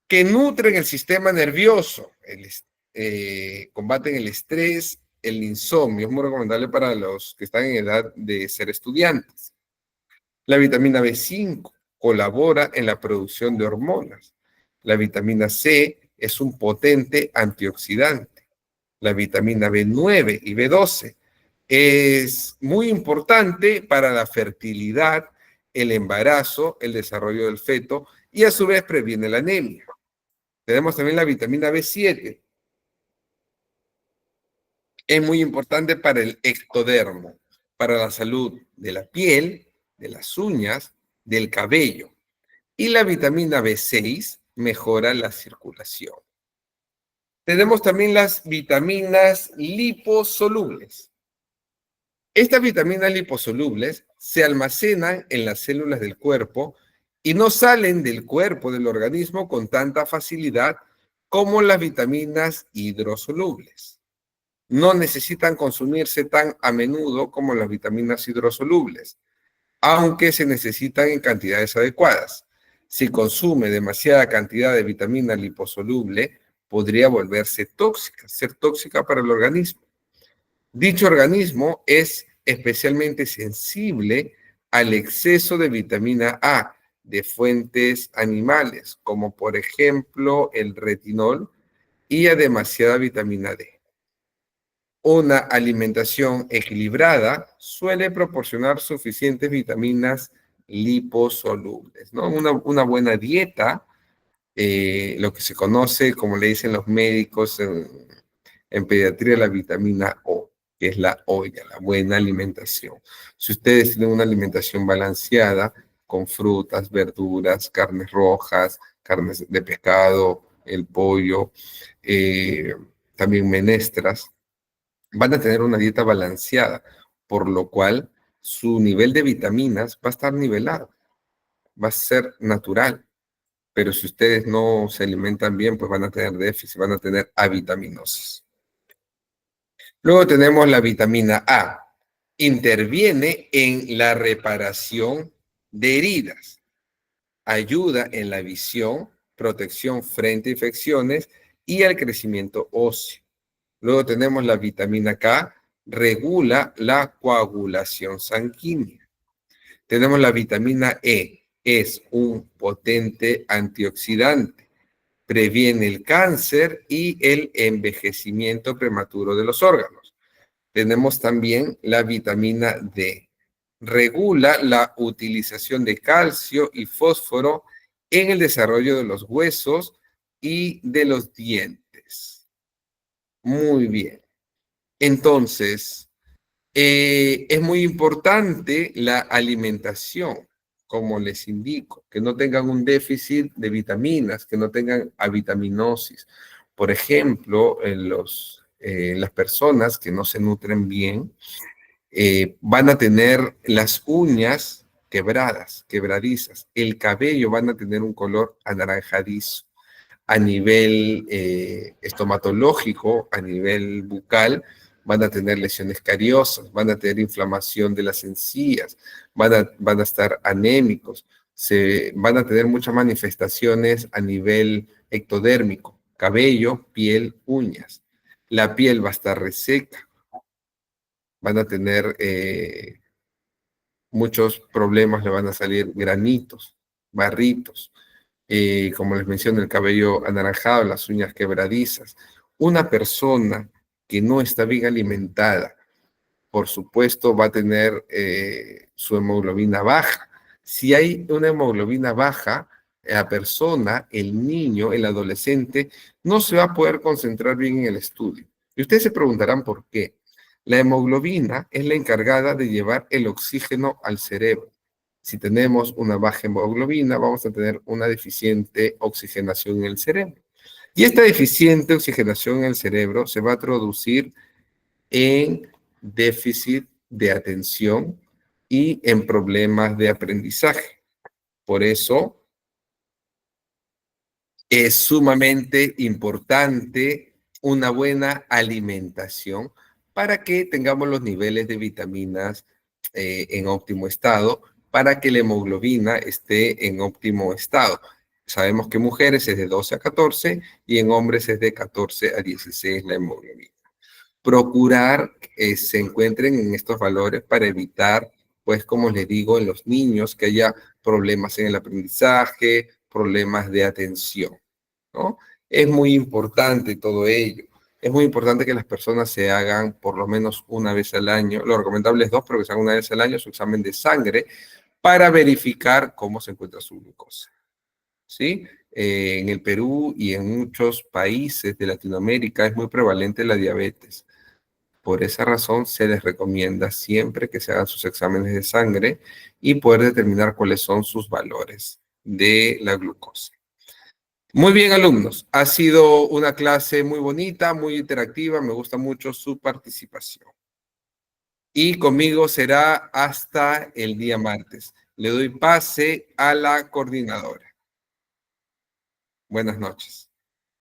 que nutren el sistema nervioso, combaten el estrés, el insomnio. Es muy recomendable para los que están en edad de ser estudiantes. La vitamina B5 colabora en la producción de hormonas. La vitamina C es un potente antioxidante. La vitamina B9 y B12 es muy importante para la fertilidad, el embarazo, el desarrollo del feto y a su vez previene la anemia. Tenemos también la vitamina B7. Es muy importante para el ectodermo, para la salud de la piel, de las uñas, del cabello. Y la vitamina B6 mejora la circulación. Tenemos también las vitaminas liposolubles. Estas vitaminas liposolubles se almacenan en las células del cuerpo y no salen del cuerpo del organismo con tanta facilidad como las vitaminas hidrosolubles. No necesitan consumirse tan a menudo como las vitaminas hidrosolubles, aunque se necesitan en cantidades adecuadas. Si consume demasiada cantidad de vitamina liposoluble, podría volverse tóxica, ser tóxica para el organismo. Dicho organismo es especialmente sensible al exceso de vitamina A de fuentes animales, como por ejemplo el retinol, y a demasiada vitamina D. Una alimentación equilibrada suele proporcionar suficientes vitaminas liposolubles, ¿no? Una buena dieta, lo que se conoce, como le dicen los médicos en pediatría, la vitamina O, que es la olla, la buena alimentación. Si ustedes tienen una alimentación balanceada, con frutas, verduras, carnes rojas, carnes de pescado, el pollo, también menestras, van a tener una dieta balanceada, por lo cual su nivel de vitaminas va a estar nivelado, va a ser natural. Pero si ustedes no se alimentan bien, pues van a tener déficit, van a tener avitaminosis. Luego tenemos la vitamina A. Interviene en la reparación de heridas. Ayuda en la visión, protección frente a infecciones y al crecimiento óseo. Luego tenemos la vitamina K, regula la coagulación sanguínea. Tenemos la vitamina E, es un potente antioxidante, previene el cáncer y el envejecimiento prematuro de los órganos. Tenemos también la vitamina D, regula la utilización de calcio y fósforo en el desarrollo de los huesos y de los dientes. Muy bien. Entonces, es muy importante la alimentación, como les indico, que no tengan un déficit de vitaminas, que no tengan avitaminosis. Por ejemplo, las personas que no se nutren bien van a tener las uñas quebradas, quebradizas, el cabello van a tener un color anaranjadizo. A nivel estomatológico, a nivel bucal, van a tener lesiones cariosas, van a tener inflamación de las encías, van a estar anémicos, van a tener muchas manifestaciones a nivel ectodérmico, cabello, piel, uñas. La piel va a estar reseca, van a tener muchos problemas, le van a salir granitos, barritos. Como les mencioné, el cabello anaranjado, las uñas quebradizas. Una persona que no está bien alimentada, por supuesto, va a tener su hemoglobina baja. Si hay una hemoglobina baja, la persona, el niño, el adolescente, no se va a poder concentrar bien en el estudio. Y ustedes se preguntarán por qué. La hemoglobina es la encargada de llevar el oxígeno al cerebro. Si tenemos una baja hemoglobina, vamos a tener una deficiente oxigenación en el cerebro. Y esta deficiente oxigenación en el cerebro se va a traducir en déficit de atención y en problemas de aprendizaje. Por eso es sumamente importante una buena alimentación para que tengamos los niveles de vitaminas en óptimo estado, para que la hemoglobina esté en óptimo estado. Sabemos que en mujeres es de 12 a 14 y en hombres es de 14 a 16 la hemoglobina. Procurar que se encuentren en estos valores para evitar, pues como les digo, en los niños que haya problemas en el aprendizaje, problemas de atención, ¿no? Es muy importante todo ello. Es muy importante que las personas se hagan por lo menos una vez al año, lo recomendable es dos, pero que se hagan una vez al año su examen de sangre para verificar cómo se encuentra su glucosa, ¿sí? En el Perú y en muchos países de Latinoamérica es muy prevalente la diabetes. Por esa razón, se les recomienda siempre que se hagan sus exámenes de sangre y poder determinar cuáles son sus valores de la glucosa. Muy bien, alumnos. Ha sido una clase muy bonita, muy interactiva. Me gusta mucho su participación. Y conmigo será hasta el día martes. Le doy pase a la coordinadora. Buenas noches.